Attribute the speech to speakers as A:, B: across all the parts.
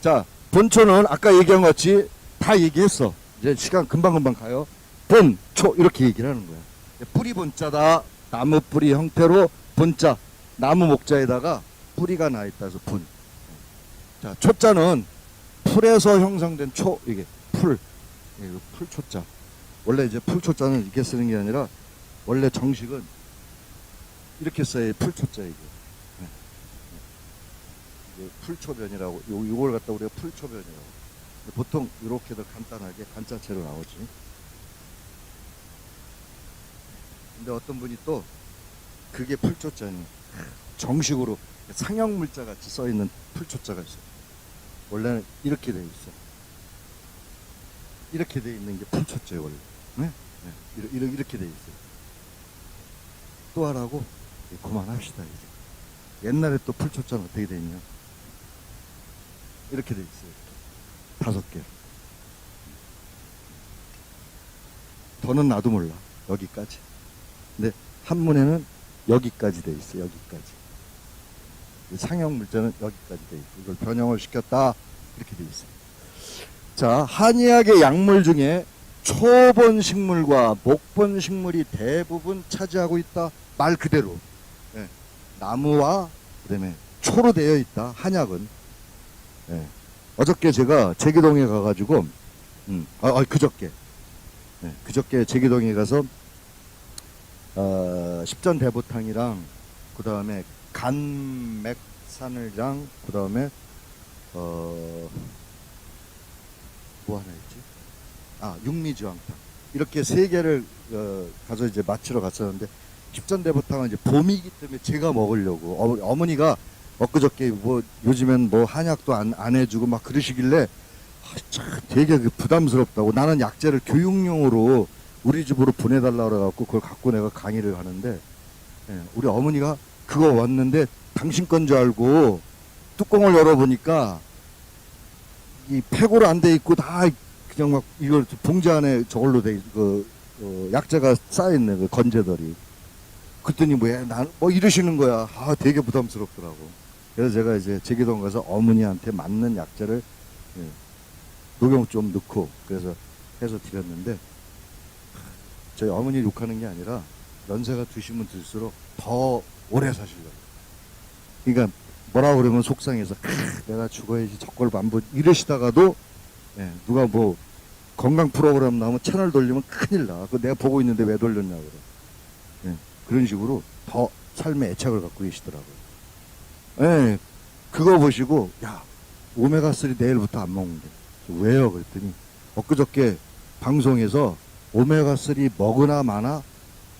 A: 자, 본초는 아까 얘기한 것 같이 다 얘기했어. 이제 시간 금방금방 가요. 본, 초 이렇게 얘기를 하는 거야. 뿌리 본자다. 나무 뿌리 형태로 본자. 나무 목자에다가 뿌리가 나 있다 해서 분. 자, 초자는 풀에서 형성된 초, 이게 풀. 이게 풀 초자. 원래 이제 풀 초자는 이렇게 쓰는 게 아니라 원래 정식은 이렇게 써야 풀 초자 이게. 풀초변이라고 요걸 갖다 우리가 풀초변이라고. 보통 이렇게도 간단하게 간자체로 나오지. 근데 어떤 분이 또 그게 풀초자니 정식으로 상형물자 같이 써 있는 풀초자가 있어. 원래는 이렇게 돼 있어. 이렇게 돼 있는 게 풀초자예요 원래. 네? 네. 이렇게 돼 있어요. 또 하라고 그만합시다 이제. 옛날에 또 풀초자는 어떻게 돼 있냐? 이렇게 돼 있어요. 5개. 더는 나도 몰라. 여기까지. 근데 한문에는 여기까지 돼 있어. 여기까지. 상형 물자는 여기까지 돼 있고 이걸 변형을 시켰다 이렇게 돼 있어요. 자, 한의학의 약물 중에 초본 식물과 목본 식물이 대부분 차지하고 있다. 말 그대로. 네. 나무와 그다음에 초로 되어 있다. 한약은. 네. 어저께 제가 제기동에 가가지고 그저께 그저께 제기동에 가서 십전대보탕이랑 그 다음에 간맥산을랑 그 다음에 뭐 하나 있지? 육미지왕탕 이렇게 3개를 가서 이제 마치러 갔었는데 십전대보탕은 이제 봄이기 때문에 제가 먹으려고 어머니가 엊그저께 뭐 요즘엔 뭐 한약도 안 해주고 막 그러시길래 참 되게 부담스럽다고. 나는 약재를 교육용으로 우리 집으로 보내달라 그래갖고 그걸 갖고 내가 강의를 하는데 우리 어머니가 그거 왔는데 당신 건 줄 알고 뚜껑을 열어보니까 이 팩으로 안 돼 있고 다 그냥 막 이걸 봉지 안에 저걸로 돼 약재가 쌓여있네 그 건재들이. 그랬더니 뭐 이러시는 거야. 되게 부담스럽더라고. 그래서 제가 이제 제기동 가서 어머니한테 맞는 약재를 녹용 좀 넣고 그래서 해서 드렸는데 저희 어머니 욕하는 게 아니라 연세가 드시면 들수록 더 오래 사시려고. 그러니까 뭐라 그러면 속상해서 내가 죽어야지 저걸 안 보 이러시다가도 누가 뭐 건강 프로그램 나오면 채널 돌리면 큰일 나. 그거 내가 보고 있는데 왜 돌렸냐 그래. 그런 식으로 더 삶의 애착을 갖고 계시더라고요. 그거 보시고 야 오메가3 내일부터 안 먹는데. 왜요? 그랬더니 엊그저께 방송에서 오메가3 먹으나 마나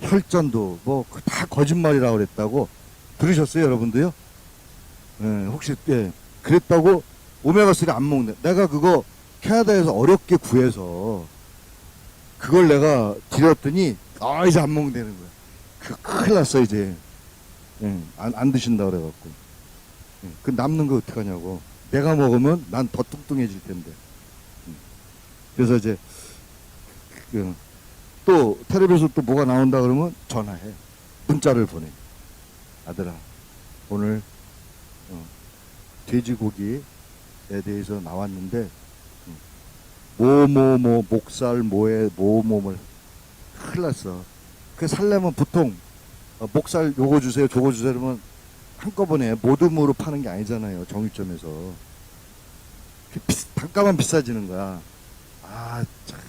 A: 혈전도 뭐 다 거짓말이라고 그랬다고 들으셨어요 여러분도요? 혹시 그랬다고 오메가3 안 먹는데 내가 그거 캐나다에서 어렵게 구해서 그걸 내가 드렸더니 이제 안 먹는다는 거야. 큰일 났어 이제. 안 드신다 그래갖고. 그 남는 거 어떡하냐고. 내가 먹으면 난 더 뚱뚱해질 텐데. 그래서 이제 또 텔레비에서 또 뭐가 나온다 그러면 전화해. 문자를 보내. 아들아 오늘 돼지고기에 대해서 나왔는데 뭐 목살 뭐에 뭐를 큰일 났어. 그 살려면 보통 목살 요거 주세요 저거 주세요 그러면 한꺼번에 모둠으로 파는 게 아니잖아요. 정육점에서. 단가만 비싸지는 거야. 참.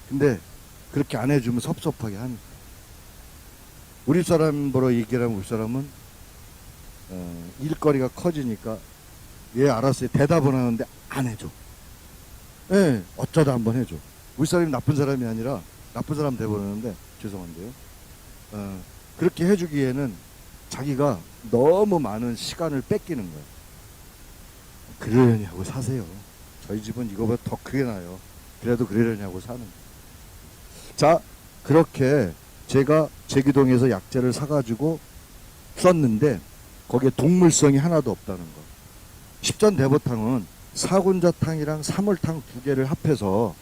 A: 근데 그렇게 안 해주면 섭섭하게 하니까. 우리 사람 보러 얘기를 하면 우리 사람은 일거리가 커지니까 얘 알았어요. 대답은 하는데 안 해줘. 어쩌다 한번 해줘. 우리 사람이 나쁜 사람이 아니라 나쁜 사람 돼버리는데 죄송한데요. 그렇게 해주기에는 자기가 너무 많은 시간을 뺏기는 거야. 그러려냐고 사세요. 저희 집은 이거보다 더 크게 나요. 그래도 그러려냐고 사는 거야. 자, 그렇게 제가 제기동에서 약재를 사가지고 썼는데 거기에 동물성이 하나도 없다는 거. 십전대보탕은 사군자탕이랑 사물탕 2개를 합해서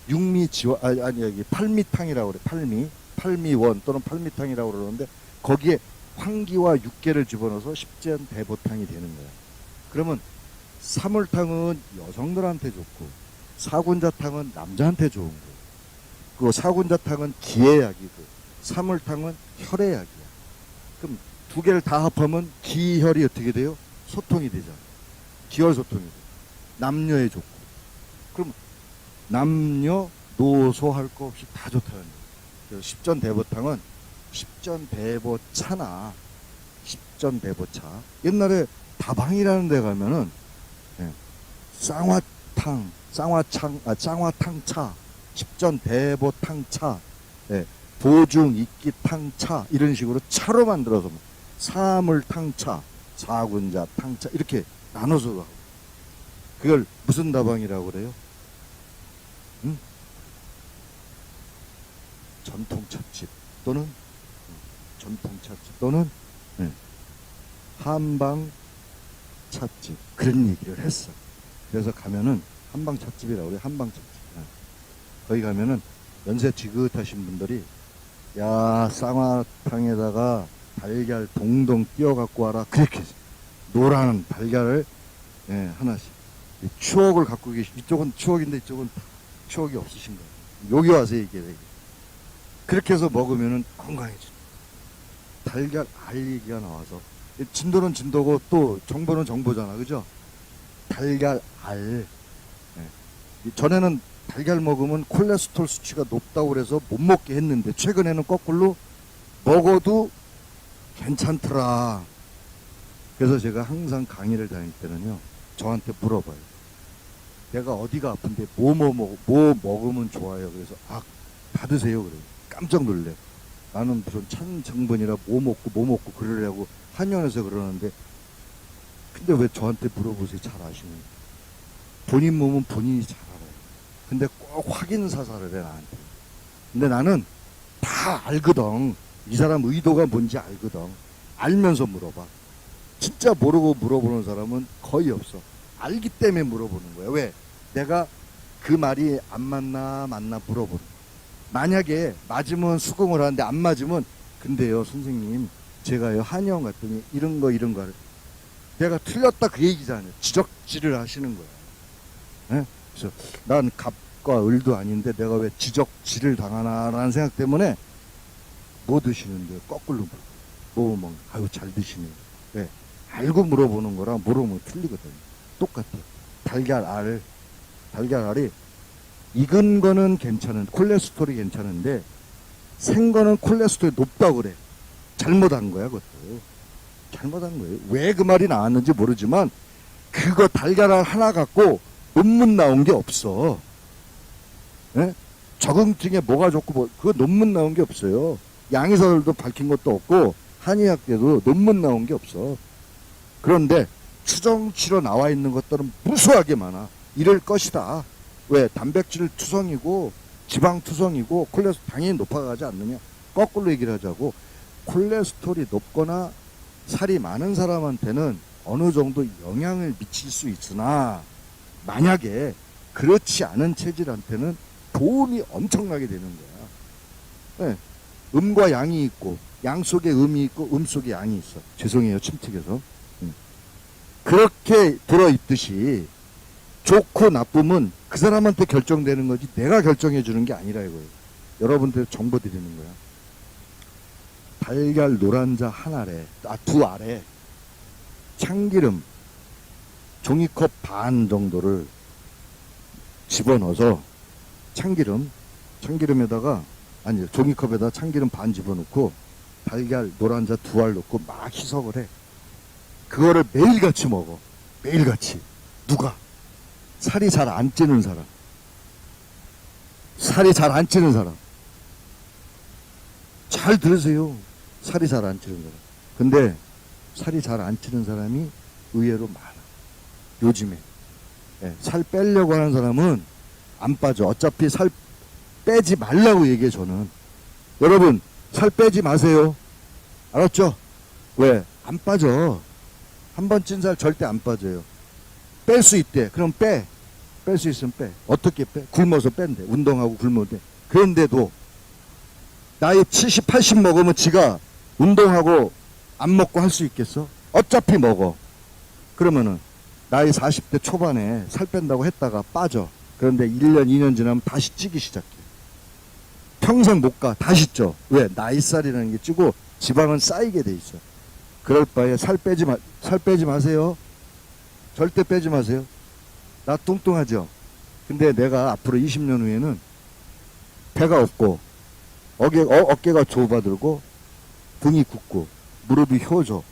A: 여기 팔미탕이라고 그래. 팔미원 또는 팔미탕이라고 그러는데 거기에 황기와 육개를 집어넣어서 십전대보탕이 되는 거야. 그러면 사물탕은 여성들한테 좋고 사군자탕은 남자한테 좋은 거예요. 그 사군자탕은 기회약이고 사물탕은 혈액약이야. 그럼 두 개를 다 합하면 기혈이 어떻게 돼요? 소통이 되잖아. 기혈 소통이 돼. 남녀에 좋고. 그럼 남녀 노소 할 거 없이 다 좋다는 거예요. 그래서 십전대보탕은 십전대보차나 십전대보차. 옛날에 다방이라는 데 가면은 예, 쌍화탕차, 십전대보탕차, 예, 보중 이끼탕차 이런 식으로 차로 만들어서 사물탕차, 사군자탕차 이렇게 나눠서 가고. 그걸 무슨 다방이라고 그래요? 응? 전통찻집 또는 전통찻집 또는 네. 한방 찻집 그런 얘기를 했어. 그래서 가면은 한방 찻집이라고 그래. 한방 찻집. 네. 거기 가면은 연세 지긋하신 분들이 야 쌍화탕에다가 달걀 동동 띄어 갖고 와라 그렇게 노란 달걀을 예, 하나씩 추억을 갖고 계시. 이쪽은 추억인데 이쪽은 추억이 없으신 거예요. 여기 와서 얘기해. 그렇게 해서 먹으면은 건강해져. 달걀 알 얘기가 나와서 진도는 진도고 또 정보는 정보잖아, 그죠? 달걀 알. 네. 전에는 달걀 먹으면 콜레스테롤 수치가 높다고 그래서 못 먹게 했는데 최근에는 거꾸로 먹어도 괜찮더라. 그래서 제가 항상 강의를 다닐 때는요, 저한테 물어봐요. 내가 어디가 아픈데 뭐 먹으면 좋아요. 그래서 받으세요. 그래요. 깜짝 놀래. 나는 무슨 찬成분이라 뭐 먹고 그러려고 한의원에서 그러는데 근데 왜 저한테 물어보세요. 잘 아시면. 본인 몸은 본인이 잘 알아요. 근데 꼭 확인 사살을 해 나한테. 근데 나는 다 알거든. 이 사람 의도가 뭔지 알거든. 알면서 물어봐. 진짜 모르고 물어보는 사람은 거의 없어. 알기 때문에 물어보는 거야. 왜? 내가 그 말이 안 맞나 물어보는 거야. 만약에 맞으면 수긍을 하는데 안 맞으면 근데요 선생님 제가요 한의원 갔더니 이런 거를 내가 틀렸다 그 얘기잖아요. 지적질을 하시는 거야. 네? 그래서 난 갑과 을도 아닌데 내가 왜 지적질을 당하나라는 생각 때문에 뭐 드시는데 거꾸로 뭐 먹는 아유 잘 드시네요. 네. 알고 물어보는 거랑 물어보면 틀리거든요. 똑같아. 달걀알이 익은 거는 괜찮은 콜레스테롤이 괜찮은데 생 거는 콜레스테롤이 높다고 그래. 잘못한 거야 그것도. 잘못한 거예요. 왜 그 말이 나왔는지 모르지만 그거 달걀알 하나 갖고 논문 나온 게 없어. 네? 적응증에 뭐가 좋고 그거 논문 나온 게 없어요. 양의사들도 밝힌 것도 없고 한의학계도 논문 나온 게 없어. 그런데 추정치로 나와 있는 것들은 무수하게 많아. 이럴 것이다. 왜? 단백질 투성이고 지방 투성이고 콜레스테롤 당연히 높아가지 않느냐. 거꾸로 얘기를 하자고 콜레스테롤이 높거나 살이 많은 사람한테는 어느 정도 영향을 미칠 수 있으나 만약에 그렇지 않은 체질한테는 도움이 엄청나게 되는 거야. 네. 음과 양이 있고 양 속에 음이 있고 음 속에 양이 있어. 죄송해요 침특해서. 그렇게 들어있듯이 좋고 나쁨은 그 사람한테 결정되는 거지 내가 결정해 주는 게 아니라 이거예요. 여러분들 정보 드리는 거야. 달걀 노란자 두 알에 참기름 종이컵 반 정도를 집어넣어서 참기름에다가 아니 종이컵에다 참기름 반 집어넣고 달걀 노란자 두 알 넣고 막 희석을 해. 그거를 매일같이 먹어. 매일같이. 누가? 살이 잘 안 찌는 사람. 살이 잘 안 찌는 사람. 잘 들으세요. 살이 잘 안 찌는 사람. 근데 살이 잘 안 찌는 사람이 의외로 많아. 요즘에. 네, 살 빼려고 하는 사람은 안 빠져. 어차피 살 빼지 말라고 얘기해 저는. 여러분 살 빼지 마세요. 알았죠? 왜? 안 빠져. 한 번 찐 살 절대 안 빠져요. 뺄 수 있대. 그럼 빼. 뺄 수 있으면 빼. 어떻게 빼? 굶어서 뺀대. 운동하고 굶어도 돼. 그런데도 나이 70, 80 먹으면 지가 운동하고 안 먹고 할 수 있겠어? 어차피 먹어. 그러면은 나이 40대 초반에 살 뺀다고 했다가 빠져. 그런데 1년, 2년 지나면 다시 찌기 시작해. 평생 못 가. 다시 쪄. 왜? 나이살이라는 게 찌고 지방은 쌓이게 돼 있어. 그럴 바에 살 빼지 마세요. 절대 빼지 마세요. 나 뚱뚱하죠? 근데 내가 앞으로 20년 후에는 배가 없고, 어깨가 좁아들고, 등이 굽고, 무릎이 휘어져.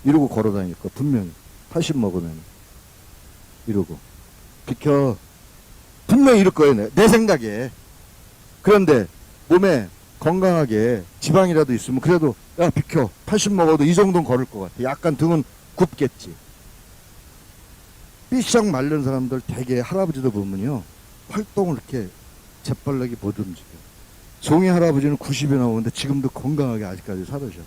A: 이러고 걸어 다닐 거, 분명히. 80 먹으면. 이러고. 비켜. 분명히 이럴 거예요, 내 생각에. 그런데, 몸에 건강하게 지방이라도 있으면, 그래도, 야, 비켜. 80 먹어도 이 정도는 걸을 것 같아. 약간 등은 굽겠지. 삐싹 마른 사람들 대개 할아버지도 보면요. 활동을 이렇게 재빨라게 못 움직여. 송이 할아버지는 90이 나오는데 지금도 건강하게 아직까지 살으셔.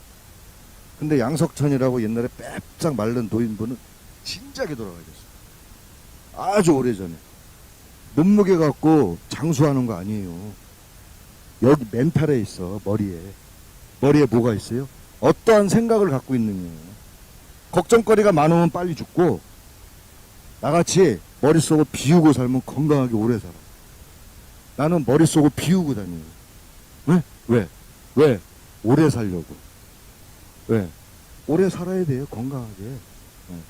A: 근데 양석천이라고 옛날에 빼짝 마른 노인분은 진작에 돌아가셨어. 아주 오래전에. 몸무게 갖고 장수하는 거 아니에요. 여기 멘탈에 있어. 머리에 뭐가 있어요? 어떠한 생각을 갖고 있느냐. 걱정거리가 많으면 빨리 죽고, 나같이 머릿속을 비우고 살면 건강하게 오래 살아. 나는 머릿속을 비우고 다녀요. 왜? 오래 살려고. 왜? 오래 살아야 돼요. 건강하게.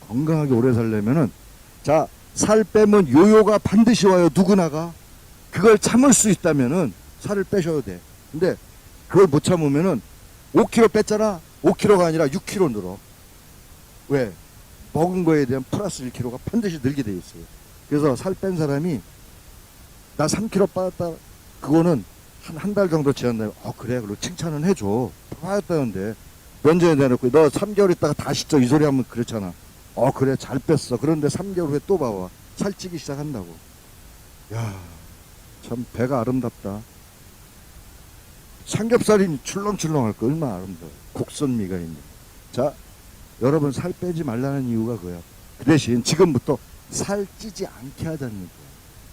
A: 건강하게 오래 살려면은, 자, 살 빼면 요요가 반드시 와요. 누구나가. 그걸 참을 수 있다면은 살을 빼셔도 돼. 근데 그걸 못 참으면은 5kg 뺐잖아. 5kg가 아니라 6kg 늘어. 왜? 먹은 거에 대한 플러스 1kg가 반드시 늘게 돼 있어요. 그래서 살 뺀 사람이 나 3kg 빠졌다. 그거는 한 달 정도 지났나요? 그래. 그리고 칭찬은 해줘. 빠졌다는데 면전에 내놓고 너 3개월 있다가 다시 쪄. 이 소리 하면 그렇잖아. 그래. 잘 뺐어. 그런데 3개월 후에 또 봐봐. 살찌기 시작한다고. 야, 참 배가 아름답다. 삼겹살이 출렁출렁할 거 얼마나 아름다워. 곡선미가 있는. 자, 여러분 살 빼지 말라는 이유가 그거야. 그 대신 지금부터 살 찌지 않게 하자는 거야.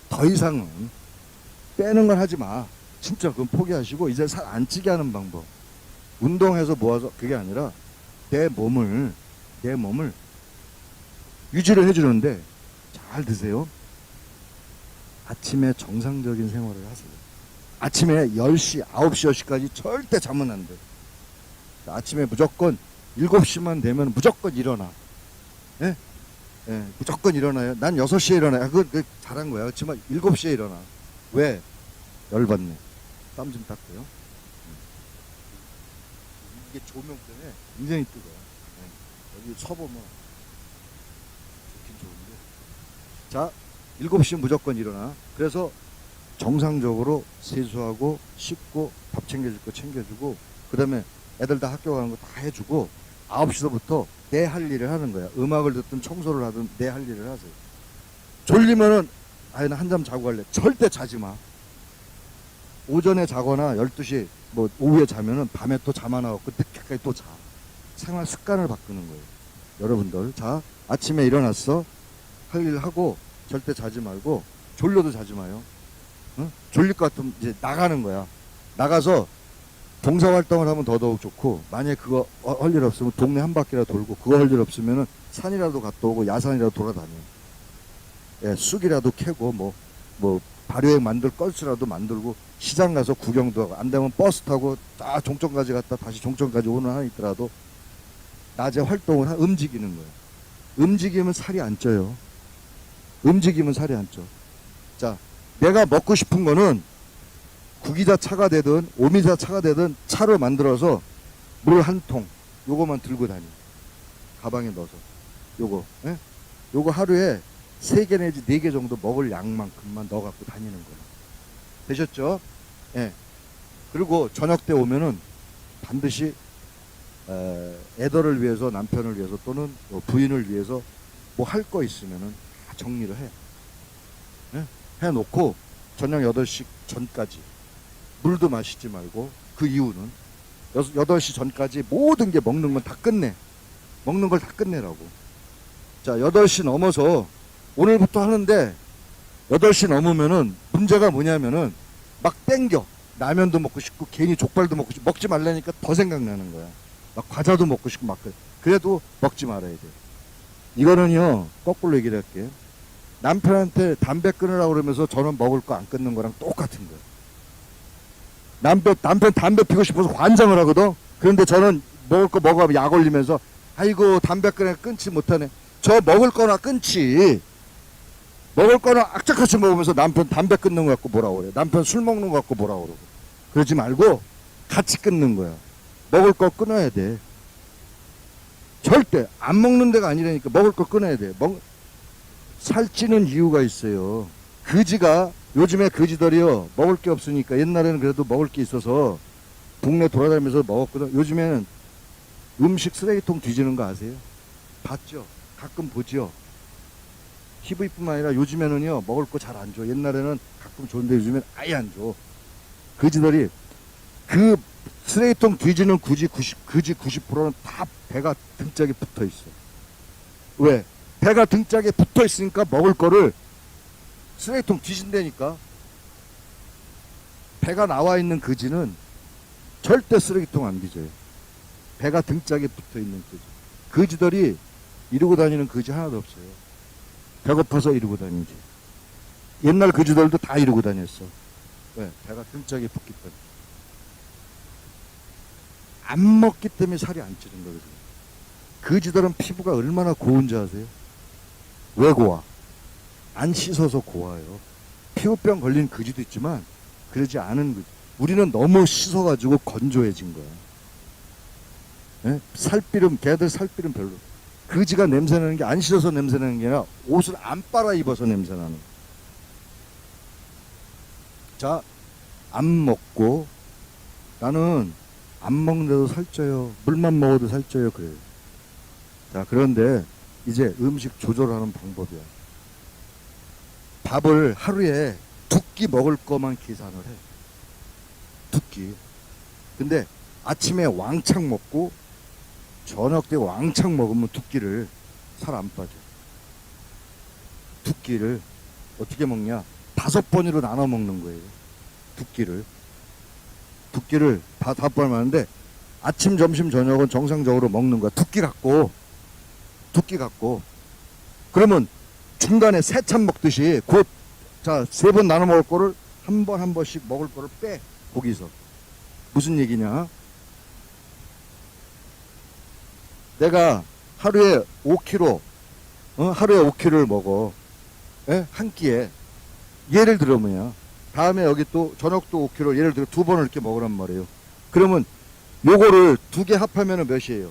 A: 더 이상은 빼는 걸 하지 마. 진짜 그건 포기하시고 이제 살 안 찌게 하는 방법. 운동해서 모아서 그게 아니라 내 몸을 유지를 해주는데 잘 드세요. 아침에 정상적인 생활을 하세요. 아침에 10시, 9시, 10시까지 절대 잠은 안 돼. 아침에 무조건 7시만 되면 무조건 일어나. 예? 예, 무조건 일어나요. 난 6시에 일어나요. 그건 잘한 거야. 그렇지만 7시에 일어나. 왜? 열받네. 땀 좀 닦고요. 이게 조명 때문에 굉장히 뜨거워. 예. 여기 서보면 좋긴 좋은데. 자, 7시 무조건 일어나. 그래서 정상적으로 세수하고 씻고 밥 챙겨줄 거 챙겨주고, 그 다음에 애들 다 학교 가는 거 다 해주고 9시서부터 내 할 일을 하는 거야. 음악을 듣든 청소를 하든 내 할 일을 하세요. 졸리면은 나 한잠 자고 갈래. 절대 자지 마. 오전에 자거나 12시 뭐 오후에 자면은 밤에 또 잠 안 와갖고 늦게까지 또 자. 생활 습관을 바꾸는 거예요. 여러분들, 자, 아침에 일어났어. 할 일 하고 절대 자지 말고, 졸려도 자지 마요. 응? 졸릴 것 같으면 이제 나가는 거야. 나가서 봉사활동을 하면 더더욱 좋고, 만약에 그거 할 일 없으면 동네 한 바퀴라도 돌고, 그거 할 일 없으면은 산이라도 갔다 오고 야산이라도 돌아다녀. 예, 쑥이라도 캐고 뭐 발효액 만들 걸스라도 만들고, 시장 가서 구경도 하고, 안 되면 버스 타고 다 종점까지 갔다 다시 종점까지 오는 한 있더라도 낮에 활동을 움직이는 거예요. 움직이면 살이 안 쪄요. 움직이면 살이 안 쪄. 자, 내가 먹고 싶은 거는 구기자 차가 되든 오미자 차가 되든 차로 만들어서 물 한 통 요거만 들고 다니. 가방에 넣어서 요거, 예? 요거 하루에 3개 내지 4개 정도 먹을 양만큼만 넣어 갖고 다니는 거예요. 되셨죠? 예. 그리고 저녁 때 오면은 반드시 애들을 위해서, 남편을 위해서, 또는 부인을 위해서 뭐 할 거 있으면은 다 정리를 해. 예? 해놓고 저녁 8시 전까지 물도 마시지 말고, 그 이유는 8시 전까지 모든 게 먹는 건 다 끝내. 먹는 걸 다 끝내라고. 자, 8시 넘어서 오늘부터 하는데 8시 넘으면은 문제가 뭐냐면은 막 땡겨. 라면도 먹고 싶고 괜히 족발도 먹고 싶고, 먹지 말라니까 더 생각나는 거야. 막 과자도 먹고 싶고 막 그래. 그래도 먹지 말아야 돼. 이거는요, 거꾸로 얘기를 할게요. 남편한테 담배 끊으라고 그러면서 저는 먹을 거 안 끊는 거랑 똑같은 거예요. 남편 담배 피고 싶어서 환장을 하거든. 그런데 저는 먹을 거 먹으면 약 올리면서 아이고 담배 끊지 못하네. 저 먹을 거나 끊지. 먹을 거나 악착같이 먹으면서 남편 담배 끊는 거 갖고 뭐라고 그래. 남편 술 먹는 거 갖고 뭐라고 그러고. 그러지 말고 같이 끊는 거야. 먹을 거 끊어야 돼. 절대 안 먹는 데가 아니라니까. 먹을 거 끊어야 돼. 살찌는 이유가 있어요. 그지가 요즘에 그지들이요 먹을 게 없으니까. 옛날에는 그래도 먹을 게 있어서 국내 돌아다니면서 먹었거든. 요즘에는 음식 쓰레기통 뒤지는 거 아세요? 봤죠? 가끔 보죠? TV뿐만 아니라 요즘에는요 먹을 거 잘 안 줘. 옛날에는 가끔 줬는데 요즘엔 아예 안 줘. 그지들이 그 쓰레기통 뒤지는 그지 90%는 다 배가 등짝에 붙어 있어. 왜? 배가 등짝에 붙어 있으니까 먹을 거를 쓰레기통 뒤진다니까. 배가 나와 있는 그지는 절대 쓰레기통 안 뒤져요. 배가 등짝에 붙어 있는 그지. 그지들이 이러고 다니는 그지 하나도 없어요. 배고파서 이러고 다니지. 옛날 그지들도 다 이러고 다녔어. 왜? 배가 등짝에 붙기 때문에. 안 먹기 때문에 살이 안 찌는 거거든요. 그지들은 피부가 얼마나 고운지 아세요? 왜 고와? 안 씻어서 고와요. 피부병 걸린 그지도 있지만 그러지 않은 그지. 우리는 너무 씻어가지고 건조해진 거야. 예? 살비름, 걔들 살비름 별로. 그지가 냄새나는 게 안 씻어서 냄새나는 게 아니라 옷을 안 빨아 입어서 냄새나는 거야. 자, 안 먹고 나는 안 먹는데도 살쪄요. 물만 먹어도 살쪄요. 그래요. 자, 그런데 이제 음식 조절하는 방법이야. 밥을 하루에 2끼 먹을 거만 계산을 해. 2끼. 근데 아침에 왕창 먹고 저녁 때 왕창 먹으면 2끼를 살 안 빠져. 2끼를 어떻게 먹냐? 5번으로 나눠 먹는 거예요. 2끼를. 2끼를 다 5번 하는데 아침, 점심, 저녁은 정상적으로 먹는 거야. 2끼 갖고. 그러면 중간에 세찬 먹듯이 곧, 자, 3번 나눠 먹을 거를 한 번씩 먹을 거를 빼. 거기서. 무슨 얘기냐? 내가 하루에 5kg, 하루에 5kg를 먹어. 예? 한 끼에. 예를 들어 뭐냐. 다음에 여기 또 저녁도 5kg, 예를 들어 2번을 이렇게 먹으란 말이에요. 그러면 요거를 2개 합하면 몇이에요?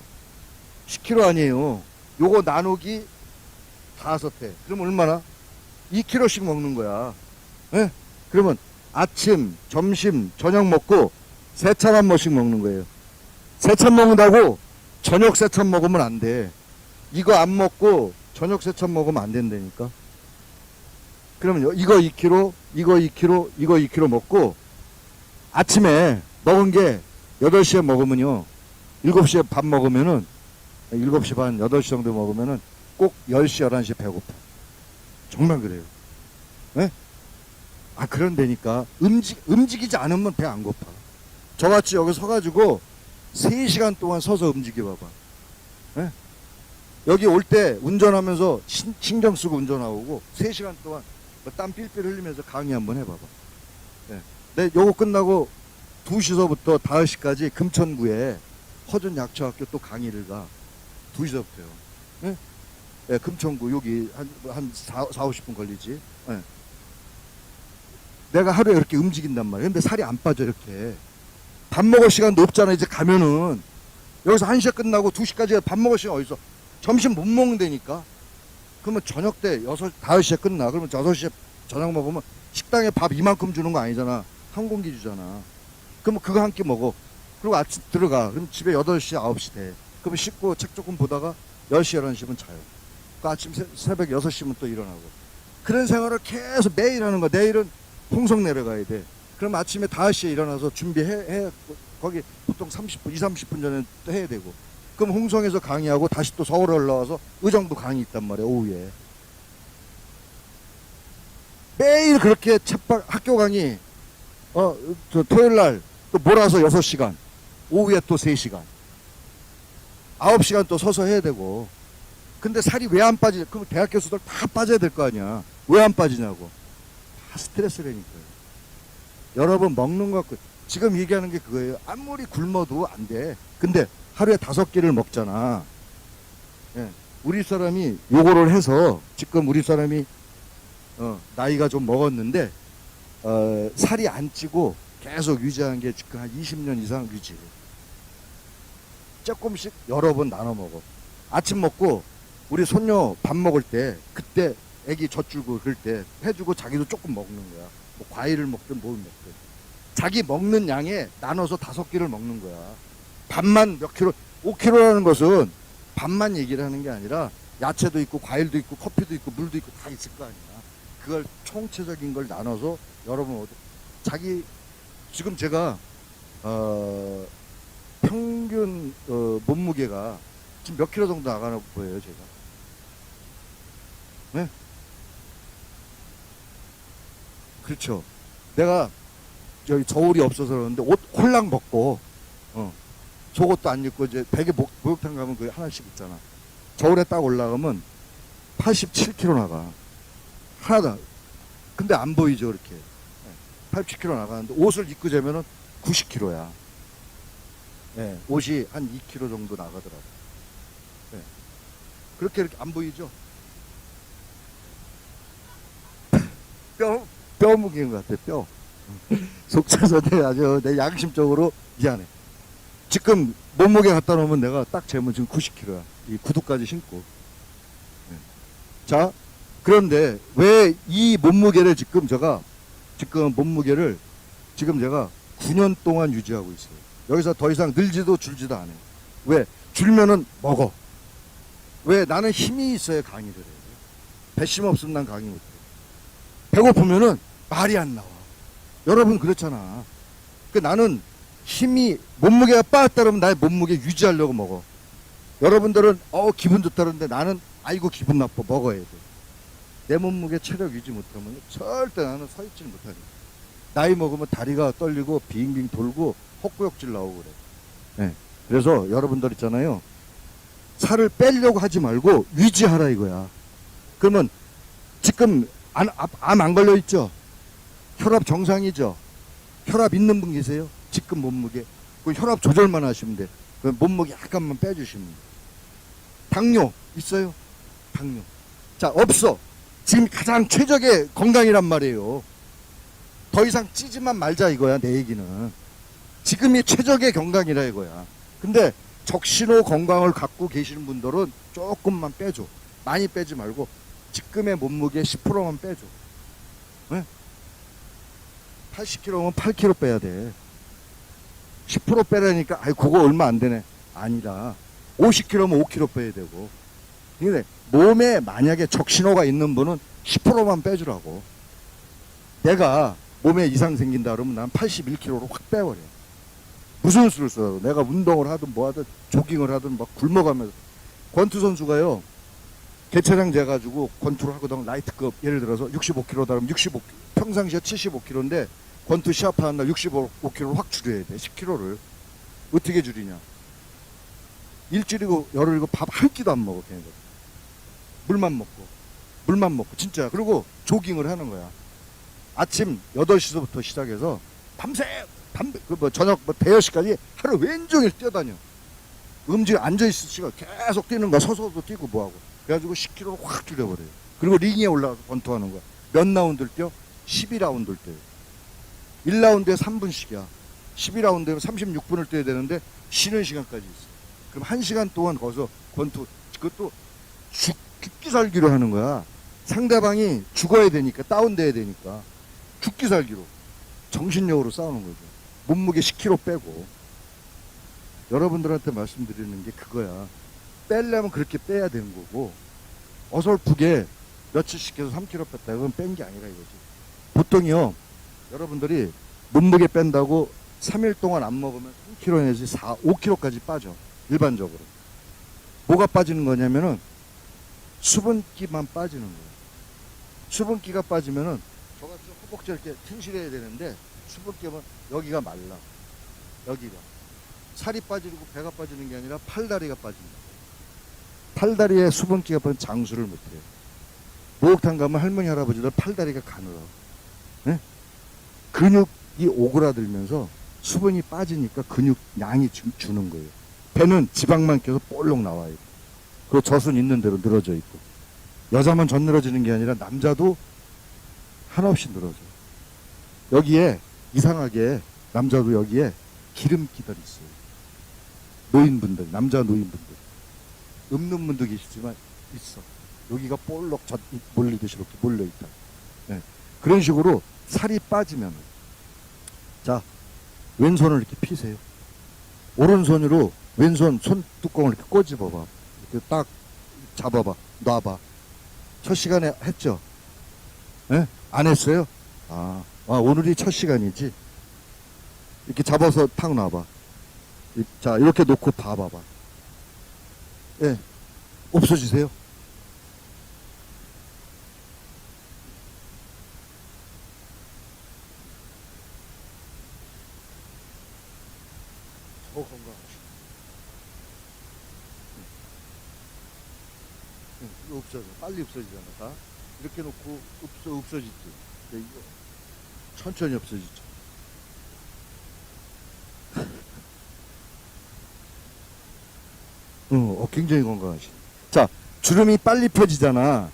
A: 10kg 아니에요. 요거 나누기 5회. 그러면 얼마나? 2kg씩 먹는 거야. 예? 그러면 아침, 점심, 저녁 먹고 세 찬 한 번씩 먹는 거예요. 세 찬 먹는다고 저녁 세 찬 먹으면 안 돼. 이거 안 먹고 저녁 세 찬 먹으면 안 된다니까. 그러면 이거 2kg, 이거 2kg, 이거 2kg 먹고 아침에 먹은 게 8시에 먹으면요. 7시에 밥 먹으면은 7시 반, 8시 정도 먹으면은 꼭 10시, 11시에 배고파. 정말 그래요. 네? 아, 그런데니까 움직이지 않으면 배 안 고파. 저같이 여기 서가지고 3시간 동안 서서 움직여봐봐. 네? 여기 올 때 운전하면서 신경 쓰고 운전하고 3시간 동안 땀 삘삘 흘리면서 강의 한번 해봐봐. 네. 내 요거 끝나고 2시서부터 5시까지 금천구에 허준 약초학교 또 강의를 가. 2시서부터요. 네? 네, 금천구 여기 한 4, 50분 걸리지. 네. 내가 하루에 이렇게 움직인단 말이야. 근데 살이 안 빠져 이렇게. 밥 먹을 시간도 없잖아. 이제 가면은 여기서 1시에 끝나고 2시까지 밥 먹을 시간 어디서? 점심 못 먹는다니까. 그러면 저녁 때 5시에 끝나. 그러면 6시에 저녁 먹으면 식당에 밥 이만큼 주는 거 아니잖아. 한 공기 주잖아. 그러면 그거 한 끼 먹어. 그리고 아침 들어가. 그럼 집에 8시, 9시 돼. 그러면 씻고 책 조금 보다가 10시, 11시면 자요. 그 아침 새벽 6시면 또 일어나고. 그런 생활을 계속 매일 하는 거야. 내일은 홍성 내려가야 돼. 그럼 아침에 5시에 일어나서 준비해. 거기 보통 30분, 30분 전에 또 해야 되고. 그럼 홍성에서 강의하고 다시 또 서울에 올라와서 의정부 강의 있단 말이야. 오후에. 매일 그렇게 학교 강의 토요일날 또 몰아서 6시간, 오후에 또 3시간, 9시간 또 서서 해야 되고. 근데 살이 왜 안 빠지? 그럼 대학 교수들 다 빠져야 될 거 아니야. 왜 안 빠지냐고. 다 스트레스라니까요. 여러분 먹는 것 같고 지금 얘기하는 게 그거예요. 아무리 굶어도 안 돼. 근데 하루에 5끼를 먹잖아. 예. 우리 사람이 요거를 해서 지금 우리 사람이 나이가 좀 먹었는데 살이 안 찌고 계속 유지한 게 지금 한 20년 이상 유지해. 조금씩 여러 번 나눠 먹어. 아침 먹고 우리 손녀 밥 먹을 때 그때 애기 젖주고 그럴 때 해주고 자기도 조금 먹는 거야. 뭐 과일을 먹든 뭘 먹든 자기 먹는 양에 나눠서 5끼를 먹는 거야. 밥만 몇 킬로, 5킬로라는 것은 밥만 얘기를 하는 게 아니라 야채도 있고 과일도 있고 커피도 있고 물도 있고 다 있을 거 아니야. 그걸 총체적인 걸 나눠서 여러분 자기 지금 제가 평균 몸무게가 지금 몇 킬로 정도 나가나 보여요 제가. 네? 그렇죠. 내가 여기 저울이 없어서 그러는데 옷 홀랑 벗고 속옷도 안 입고 이제 베개 목욕탕 가면 그 하나씩 있잖아. 저울에 딱 올라가면 87kg 나가. 하나다. 근데 안 보이죠 이렇게. 87kg 나가는데 옷을 입고 자면은 90kg야. 네, 옷이 한 2kg 정도 나가더라고. 네. 그렇게 이렇게 안 보이죠? 뼈 무게인 것 같아, 뼈. 속 차서 내 양심적으로 미안해. 지금 몸무게 갖다 놓으면 내가 딱 재면 지금 90kg야. 이 구두까지 신고. 네. 자, 그런데 왜 이 몸무게를 지금 몸무게를 지금 제가 9년 동안 유지하고 있어요. 여기서 더 이상 늘지도 줄지도 않아요. 왜? 줄면은 먹어. 왜? 나는 힘이 있어야 강의를 해요. 배심 없으면 난 강의 못해. 배고프면은 말이 안 나와. 여러분 그렇잖아. 나는 힘이 몸무게가 빠졌다 그러면 나의 몸무게 유지하려고 먹어. 여러분들은 기분 좋다는데 나는 아이고 기분 나빠 먹어야 돼. 내 몸무게 체력 유지 못하면 절대 나는 서 있질 못하니까. 나이 먹으면 다리가 떨리고 빙빙 돌고 헛구역질 나오고 그래. 네. 그래서 여러분들 있잖아요. 살을 빼려고 하지 말고 유지하라 이거야. 그러면 지금 암 안 걸려 있죠? 혈압 정상이죠? 혈압 있는 분 계세요? 지금 몸무게. 그 혈압 조절만 하시면 돼. 그 몸무게 약간만 빼주시면 돼. 당뇨 있어요? 당뇨. 자, 없어. 지금 가장 최적의 건강이란 말이에요. 더 이상 찌지만 말자 이거야, 내 얘기는. 지금이 최적의 건강이라 이거야. 근데 적신호 건강을 갖고 계시는 분들은 조금만 빼줘. 많이 빼지 말고 지금의 몸무게 10%만 빼줘. 네? 80kg면 8kg 빼야 돼. 10% 빼라니까 그거 얼마 안 되네. 아니다. 50kg면 5kg 빼야 되고. 근데 몸에 만약에 적신호가 있는 분은 10%만 빼주라고. 내가 몸에 이상 생긴다 그러면 난 81kg로 확 빼버려. 무슨 수를 써도 내가 운동을 하든 뭐 하든 조깅을 하든 막 굶어가면서. 권투 선수가요. 개체장 재가지고 권투를 하거든. 라이트급 예를 들어서 65kg다 그러면 65kg. 평상시에 75kg인데 권투 시합하는 날 65kg를 확 줄여야 돼. 10kg를. 어떻게 줄이냐. 일주일이고 열흘이고 밥 한 끼도 안 먹어. 걔네들. 물만 먹고 진짜. 그리고 조깅을 하는 거야. 아침 8시부터 시작해서 밤새 저녁 대여시까지 하루 왼종일 뛰어다녀. 앉아있을 시간 계속 뛰는 거야. 서서도 뛰고 뭐하고. 그래가지고 10kg를 확 줄여버려요. 그리고 링에 올라가서 권투하는 거야. 몇 라운드를 뛰어? 12라운드를 뛰어요. 1라운드에 3분씩이야. 12라운드에 36분을 뛰어야 되는데 쉬는 시간까지 있어. 그럼 1시간 동안 거기서 권투. 그것도 죽기 살기로 하는 거야. 상대방이 죽어야 되니까, 다운돼야 되니까. 죽기 살기로. 정신력으로 싸우는 거죠. 몸무게 10kg 빼고. 여러분들한테 말씀드리는 게 그거야. 빼려면 그렇게 빼야 되는 거고, 어설프게 며칠씩 해서 3kg 뺐다. 그건 뺀 게 아니라 이거지. 보통이요, 여러분들이 몸무게 뺀다고 3일 동안 안 먹으면 3kg 내지 5kg까지 빠져. 일반적으로. 뭐가 빠지는 거냐면은 수분기만 빠지는 거예요. 수분기가 빠지면은 저같이 허벅지 이렇게 튼실해야 되는데 수분기면 여기가 말라. 여기가. 살이 빠지고 배가 빠지는 게 아니라 팔다리가 빠진다. 팔다리에 수분기가 빠진 장수를 못해요. 목욕탕 가면 할머니 할아버지들 팔다리가 가늘어. 네? 근육이 오그라들면서 수분이 빠지니까 근육 양이 주는 거예요. 배는 지방만 껴서 볼록 나와요. 그 젖은 있는 대로 늘어져 있고. 여자만 젖 늘어지는 게 아니라 남자도 한없이 늘어져. 여기에 이상하게 남자도 여기에 기름기들이 있어요. 노인분들, 남자 노인분들. 없는 분도 계시지만 있어. 여기가 볼록 몰리듯이 이렇게 몰려있다. 네. 그런 식으로 살이 빠지면, 자, 왼손을 이렇게 피세요. 오른손으로 왼손 손뚜껑을 이렇게 꼬집어봐. 이렇게 딱 잡아봐. 놔봐. 첫 시간에 했죠? 네? 안 했어요? 오늘이 첫 시간이지. 이렇게 잡아서 탁 놔봐. 자, 이렇게 놓고 봐봐봐. 예, 없어지세요. 더 건강하시고. 이거 없어져. 빨리 없어지잖아. 다. 이렇게 놓고 없어지지. 이거 천천히 없어지죠. 굉장히 건강하시. 자, 주름이 빨리 펴지잖아.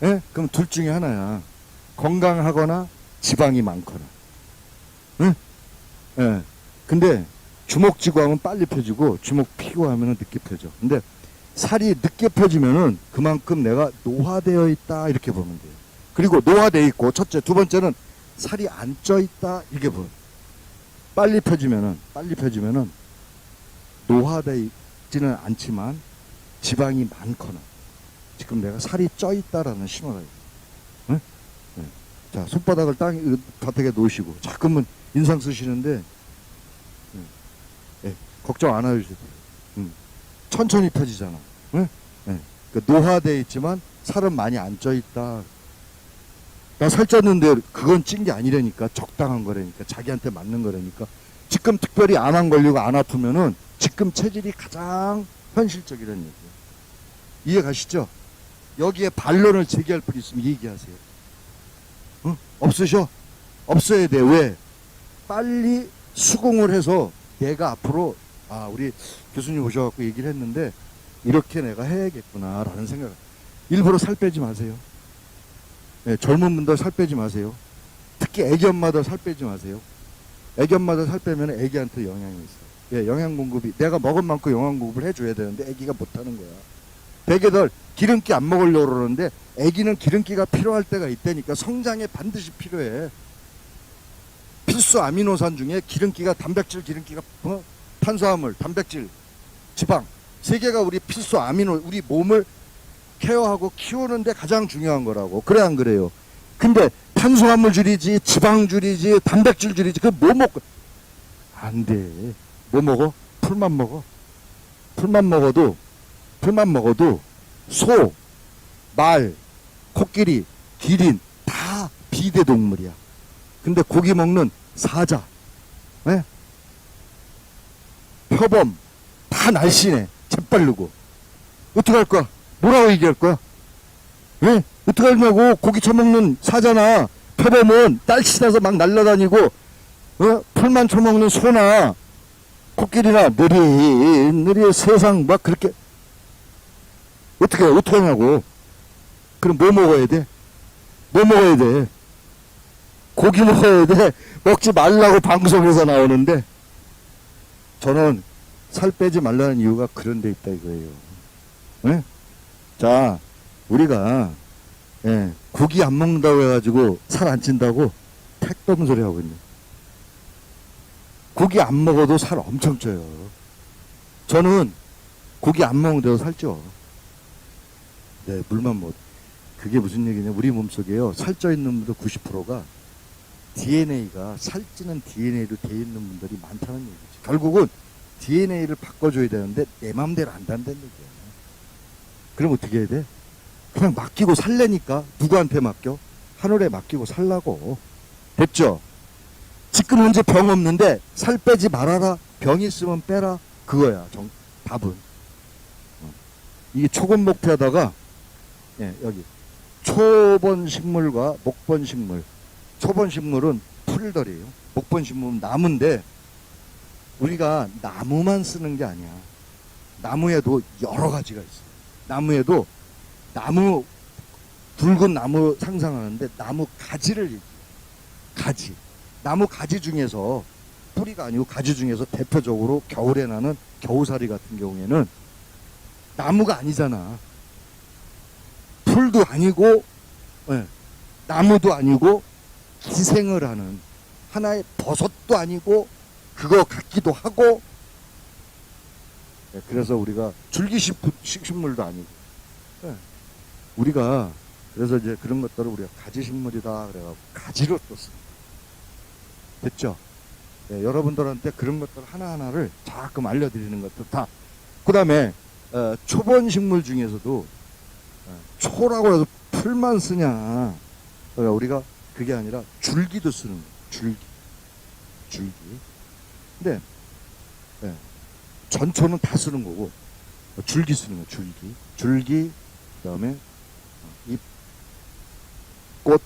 A: 예? 그럼 둘 중에 하나야. 건강하거나 지방이 많거나. 응? 예. 근데 주먹 쥐고 하면 빨리 펴지고 주먹 피고 하면 늦게 펴져. 근데 살이 늦게 펴지면은 그만큼 내가 노화되어 있다 이렇게 보면 돼요. 그리고 노화되어 있고 첫째, 두 번째는 살이 안 쪄 있다 이렇게 보면. 빨리 펴지면은 노화되어 있지는 않지만 지방이 많거나 지금 내가 살이 쪄 있다라는 신호가 있어요. 응? 네. 자, 손바닥을 바닥에 놓으시고 자꾸만 인상 쓰시는데 걱정 안 하셔도 돼요. 천천히 펴지잖아. 응? 네. 그러니까 노화되어 있지만 살은 많이 안 쪄 있다. 나 살 쪘는데 그건 찐 게 아니라니까. 적당한 거라니까. 자기한테 맞는 거라니까. 지금 특별히 안 걸리고 안 아프면은 지금 체질이 가장 현실적이라는 얘기예요. 이해 가시죠? 여기에 반론을 제기할 분 있으면 얘기하세요. 없으셔? 없어야 돼. 왜? 빨리 수긍을 해서 내가 앞으로 우리 교수님 오셔갖고 얘기를 했는데 이렇게 내가 해야겠구나 라는 생각. 일부러 살 빼지 마세요. 네, 젊은 분들 살 빼지 마세요. 특히 애기 엄마들 살 빼지 마세요. 애기 엄마들 살 빼면 애기한테 영향이 있어요. 예, 영양 공급이 내가 먹은 만큼 영양 공급을 해줘야 되는데 애기가 못하는 거야. 베개들 기름기 안 먹으려고 그러는데 애기는 기름기가 필요할 때가 있다니까. 성장에 반드시 필요해. 필수 아미노산 중에 기름기가 단백질, 기름기가 탄수화물, 단백질, 지방 세 개가 우리 필수 아미노, 우리 몸을 케어하고 키우는데 가장 중요한 거라고. 그래 안 그래요? 근데 탄수화물 줄이지, 지방 줄이지, 단백질 줄이지, 그 뭐 먹고 안 돼. 뭐 먹어? 풀만 먹어. 풀만 먹어도 소, 말, 코끼리, 기린 다 비대동물이야. 근데 고기 먹는 사자, 네? 표범 다 날씬해. 재빠르고. 어떻게 할 거야? 뭐라고 얘기할 거야? 왜? 어떻게 하냐고. 고기 처먹는 사자나 표범은 날씬해서 막 날아다니고 풀만 처먹는 소나 코끼리나 느리 세상 막 그렇게 어떻게 하냐고. 그럼 뭐 먹어야 돼? 뭐 먹어야 돼? 고기 먹어야 돼. 먹지 말라고 방송에서 나오는데 저는 살 빼지 말라는 이유가 그런 데 있다 이거예요. 네? 자, 우리가 고기 안 먹는다고 해가지고 살 안 찐다고 택도 없는 소리 하고 있네. 고기 안 먹어도 살 엄청 쪄요. 저는 고기 안 먹는데도 살쪄. 네, 물만 먹어. 그게 무슨 얘기냐? 우리 몸속에요, 살쪄 있는 분들 90%가 DNA가 살찌는 DNA로 되어 있는 분들이 많다는 얘기지. 결국은 DNA를 바꿔줘야 되는데 내 마음대로 안 된다는 얘기야. 그럼 어떻게 해야 돼? 그냥 맡기고 살래니까. 누구한테 맡겨? 하늘에 맡기고 살라고. 됐죠? 지금 현재 병 없는데 살 빼지 말아라. 병 있으면 빼라. 그거야. 답은. 이게 초건 목표하다가 예, 여기 초본 식물과 목본 식물. 초본 식물은 풀들이에요. 목본 식물은 나무인데 우리가 나무만 쓰는 게 아니야. 나무에도 여러 가지가 있어. 나무에도 나무 붉은 나무 상상하는데 나무 가지를 얘기해. 가지. 나무 가지 중에서 뿌리가 아니고 가지 중에서 대표적으로 겨울에 나는 겨우살이 같은 경우에는 나무가 아니잖아. 풀도 아니고 예, 나무도 아니고 기생을 하는 하나의 버섯도 아니고 그거 같기도 하고 예, 그래서 우리가 줄기식물도 아니고 예, 우리가 그래서 이제 그런 것들을 우리가 가지식물이다 그래가지고 가지로 또 씁니다. 됐죠? 예, 여러분들한테 그런 것들 하나하나를 자꾸 알려드리는 것도 다. 그 다음에 초본 식물 중에서도 초라고 해서 풀만 쓰냐. 그러니까 우리가 그게 아니라 줄기도 쓰는 거예요. 줄기. 근데 예, 전초는 다 쓰는 거고 줄기 쓰는 거예요. 줄기. 그다음에 잎, 꽃,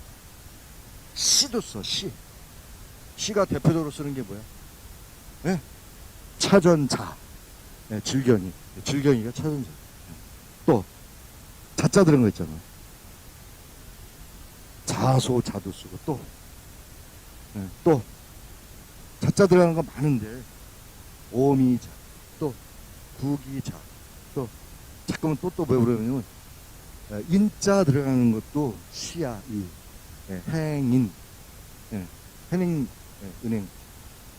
A: 씨도 써. 씨가 대표적으로 쓰는 게 뭐야? 예? 차전자. 예, 질견이가 차전자. 또 자자 들은 거 있잖아. 자도 쓰고 또 자자 들어가는 거 많은데 오미자, 또 구기자, 또 잠깐만 또 왜 그러냐면 인자 들어가는 것도 시야, 예, 행인, 예, 은행,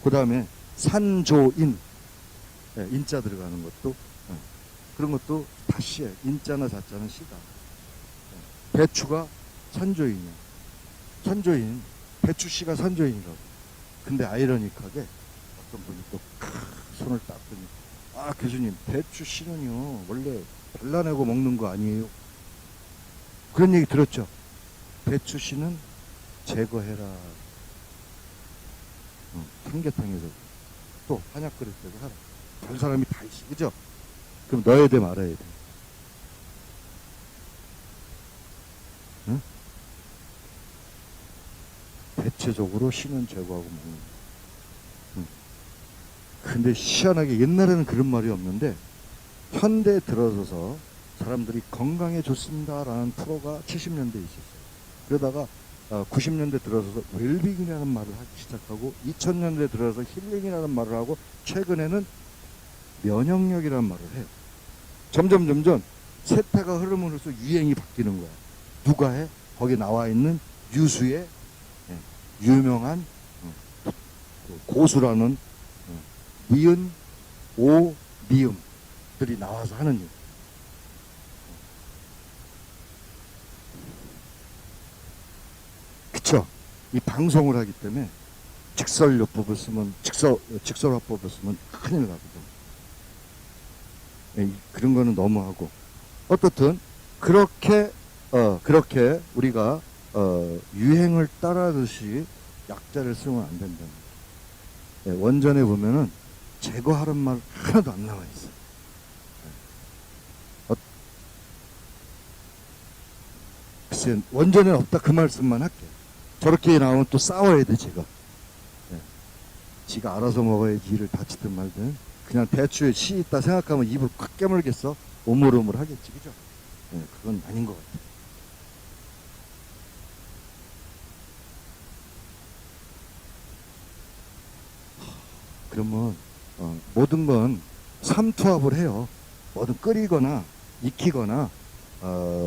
A: 그 다음에 산조인, 예, 인자 들어가는 것도 그런 것도 다 시야. 인자나 자자는 시다. 예, 배추가 산조인이야. 배추씨가 산조인이라고. 근데 아이러니하게 어떤 분이 또 손을 땄더니 교수님 배추씨는요 원래 발라내고 먹는 거 아니에요? 그런 얘기 들었죠? 배추씨는 제거해라. 삼계탕에서 또 한약 그릇 때도 하라. 별 사람이 다 있어. 그죠? 그럼 넣어야 돼 말아야 돼? 응? 대체적으로 씨는 제거하고 먹는 거야. 응. 근데 희한하게 옛날에는 그런 말이 없는데 현대에 들어서서 사람들이 건강에 좋습니다라는 프로가 70년대에 있었어요. 그러다가 90년대 들어서서 웰빙이라는 말을 하기 시작하고 2000년대 들어서 힐링이라는 말을 하고 최근에는 면역력이라는 말을 해요. 점점 세태가 흐름으로써 유행이 바뀌는 거야. 누가 해? 거기 나와 있는 유수의 유명한 고수라는 미은, 오, 미음들이 나와서 하는 일. 그쵸? 이 방송을 하기 때문에 직설요법을 쓰면 직설화법을 쓰면 큰일 나거든. 그런 거는 너무하고 어떻든 그렇게 우리가 유행을 따라듯이 약자를 쓰면 안 된다는 거예요. 원전에 보면은 제거하는 말 하나도 안 나와 있어. 글쎄 원전에 없다 그 말씀만 할게. 저렇게 나오면 또 싸워야 돼 제가. 지가 알아서 먹어야지 일을 다치든 말든. 그냥 배추에 씨 있다 생각하면 입을 꽉 깨물겠어? 오물오물 하겠지, 그죠? 그건 아닌 것 같아. 그러면 모든 건 삼투압을 해요. 뭐든 끓이거나 익히거나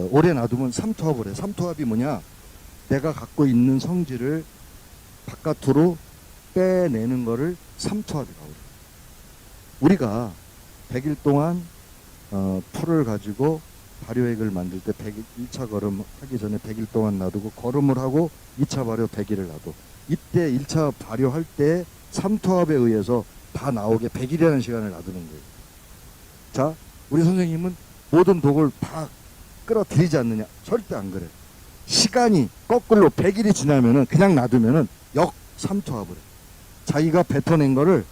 A: 오래 놔두면 삼투압을 해. 삼투압이 뭐냐? 내가 갖고 있는 성질을 바깥으로 빼내는 거를 삼투압이라고 그래요. 우리가 100일 동안 풀을 가지고 발효액을 만들 때 1차 거름 하기 전에 100일 동안 놔두고 거름을 하고 2차 발효 100일을 놔두. 이때 1차 발효할 때 삼투압에 의해서 다 나오게 100일이라는 시간을 놔두는 거예요. 자, 우리 선생님은 모든 독을 다 끌어들이지 않느냐? 절대 안 그래. 시간이 거꾸로 100일이 지나면은 그냥 놔두면은 역삼투압을 해. 자기가 뱉어낸 거를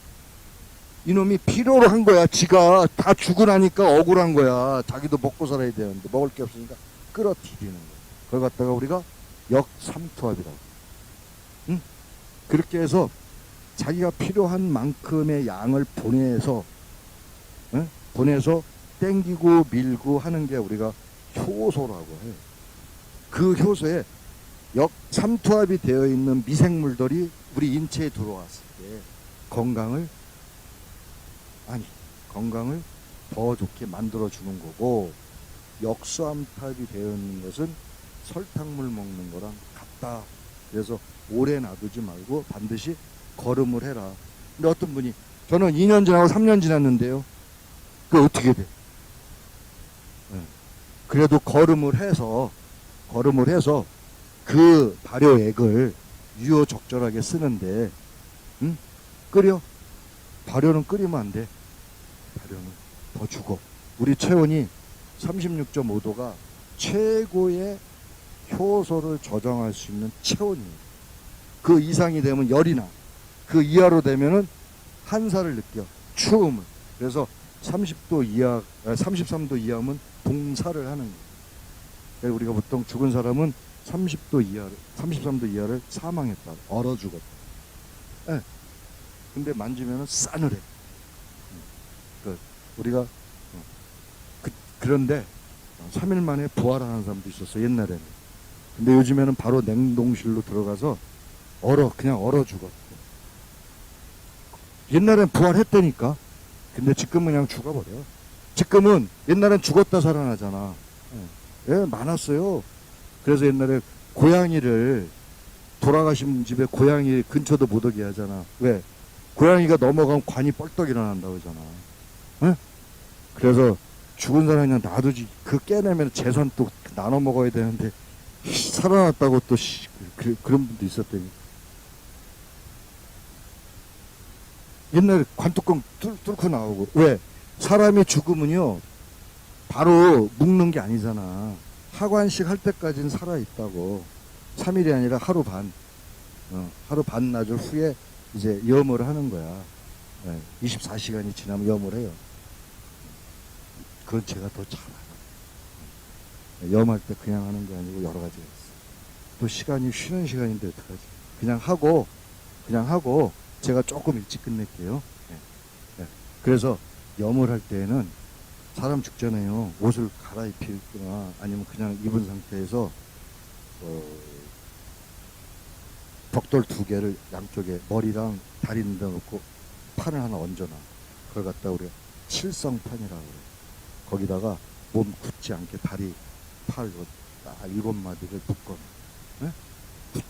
A: 이놈이 필요로 한 거야. 지가 다 죽고 나니까 억울한 거야. 자기도 먹고 살아야 되는데 먹을 게 없으니까 끌어들이는 거야. 그걸 갖다가 우리가 역삼투압이라고. 응? 그렇게 해서 자기가 필요한 만큼의 양을 보내서, 응? 보내서 땡기고 밀고 하는 게 우리가 효소라고 해. 그 효소에 역삼투압이 되어 있는 미생물들이 우리 인체에 들어왔을 때 건강을 더 좋게 만들어 주는 거고, 역삼투압이 되어 있는 것은 설탕물 먹는 거랑 같다. 그래서 오래 놔두지 말고 반드시 거름을 해라. 근데 어떤 분이 저는 2년 지나고 3년 지났는데요. 그 어떻게 돼? 그래도 거름을 해서 그 발효액을 유효적절하게 쓰는데, 응? 끓여. 발효는 끓이면 안 돼. 발효는 더 죽어. 우리 체온이 36.5도가 최고의 효소를 저장할 수 있는 체온이에요. 그 이상이 되면 열이 나. 그 이하로 되면은 한사를 느껴. 추움을. 그래서 30도 이하, 33도 이하면 동사를 하는 거예요. 그래서 우리가 보통 죽은 사람은 33도 이하를 사망했다. 얼어 죽었다. 네. 근데 만지면은 싸늘해. 우리가 그런데 3일 만에 부활하는 사람도 있었어, 옛날에는. 근데 요즘에는 바로 냉동실로 들어가서 그냥 얼어 죽었어. 옛날엔 부활했다니까. 근데 지금은 그냥 죽어버려. 지금은 옛날엔 죽었다 살아나잖아. 예, 많았어요. 그래서 옛날에 고양이를, 돌아가신 집에 고양이 근처도 못 오게 하잖아. 왜? 고양이가 넘어가면 관이 뻘떡 일어난다고 하잖아. 예? 그래서 죽은 사람 그냥 놔두지. 그 깨내면 재산 또 나눠 먹어야 되는데 살아났다고 또 그런 분도 있었대요. 옛날에 관뚜껑 뚫고 나오고. 왜? 사람이 죽으면요 바로 묵는 게 아니잖아. 하관식 할 때까지는 살아있다고. 3일이 아니라 하루 반. 하루 반나절 후에 이제 염을 하는 거야. 24시간이 지나면 염을 해요. 그건 제가 더 잘 알아요. 염할 때 그냥 하는 게 아니고 여러 가지가 있어. 또 시간이 쉬는 시간인데 어떡하지? 그냥 하고 제가 조금 일찍 끝낼게요. 그래서 염을 할 때에는 사람 죽잖아요. 옷을 갈아입히거나 아니면 그냥 입은 상태에서 벽돌 2개를 양쪽에 머리랑 다리 넣어 놓고 판을 하나 얹어놔. 그걸 갖다 우리가 칠성판이라고 그래. 거기다가 몸 굳지 않게 다리, 팔, 딱 7마디를 묶어. 네?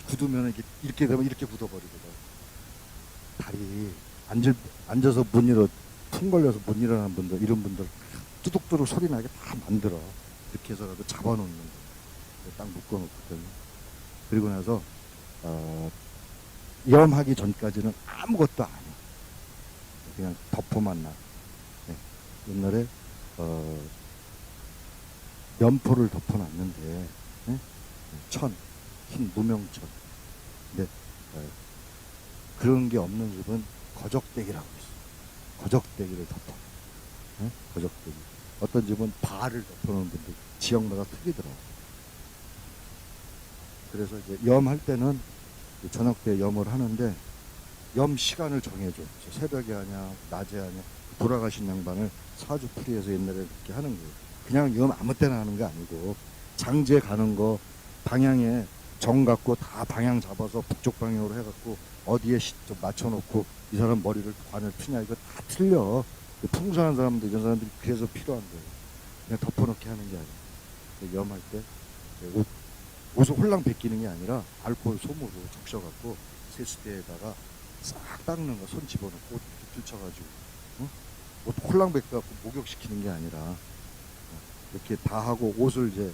A: 굳으면 이렇게 되면 이렇게 굳어버리거든. 다리 앉아서 못 일어, 풍 걸려서 못 일어나는 분들, 이런 분들 뚜둑뚜둑 소리 나게 다 만들어. 이렇게 해서라도 잡아놓는 거야. 딱 묶어놓거든. 그리고 나서 염하기 전까지는 아무것도 안 해. 그냥 덮어만 놔. 네. 옛날에 면포를 덮어놨는데, 네? 흰 무명천. 근데 그런 게 없는 집은 거적대기라고 있어. 거적대기를 덮어. 네? 거적대기. 어떤 집은 발을 덮어놓은 분들 지역마다 틀리더라고. 그래서 이제 염할 때는 저녁 때 염을 하는데 염 시간을 정해줘. 새벽에 하냐, 낮에 하냐. 돌아가신 양반을 사주풀이해서 옛날에 그렇게 하는 거예요. 그냥 염 아무 때나 하는 게 아니고 장제 가는 거 방향에 정 갖고 다 방향 잡아서 북쪽 방향으로 해갖고 어디에 좀 맞춰놓고 이 사람 머리를 관을 피냐 이거 다 틀려. 풍성한 사람들 이런 사람들이 그래서 필요한 거예요. 그냥 덮어놓게 하는 게 아니에요. 염할 때 옷을 홀랑 벗기는 게 아니라 알코올 솜으로 적셔갖고 세수대에다가 싹 닦는 거. 손 집어넣고 이렇게 들쳐가지고 옷 홀랑 벗겨갖고 목욕시키는 게 아니라 이렇게 다 하고 옷을 이제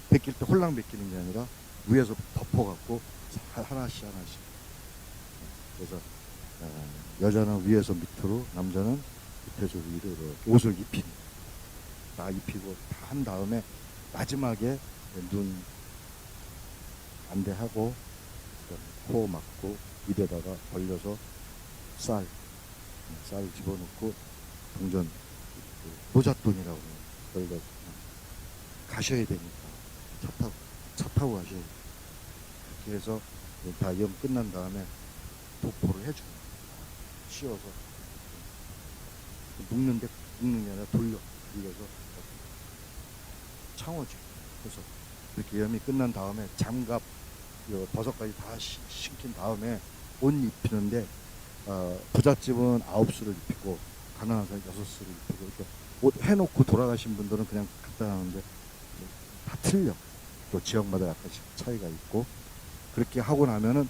A: 벗길 때 홀랑 벗기는 게 아니라 위에서 덮어갖고 하나씩 그래서 여자는 위에서 밑으로, 남자는 밑에서 위로 이렇게 옷을 다 입히고 다 한 다음에 마지막에 눈 안대하고 코 막고 입에다가 벌려서 쌀 쌀을 집어넣고 동전 노잣돈이라고 저희가 가셔야 되니까 차 타고 가셔야 돼요. 그렇게 해서 다 영 끝난 다음에 도포를 해주는 거예요. 씌워서 묶는 게 아니라 돌려서 창호지. 그래서 이렇게 염이 끝난 다음에 장갑 버섯까지 다 신긴 다음에 옷 입히는데 부잣집은 9수를 입히고 가난한 사람 6수를 입히고 이렇게 옷 해놓고 돌아가신 분들은 그냥 갖다 하는데 다 틀려. 또 지역마다 약간씩 차이가 있고 그렇게 하고 나면은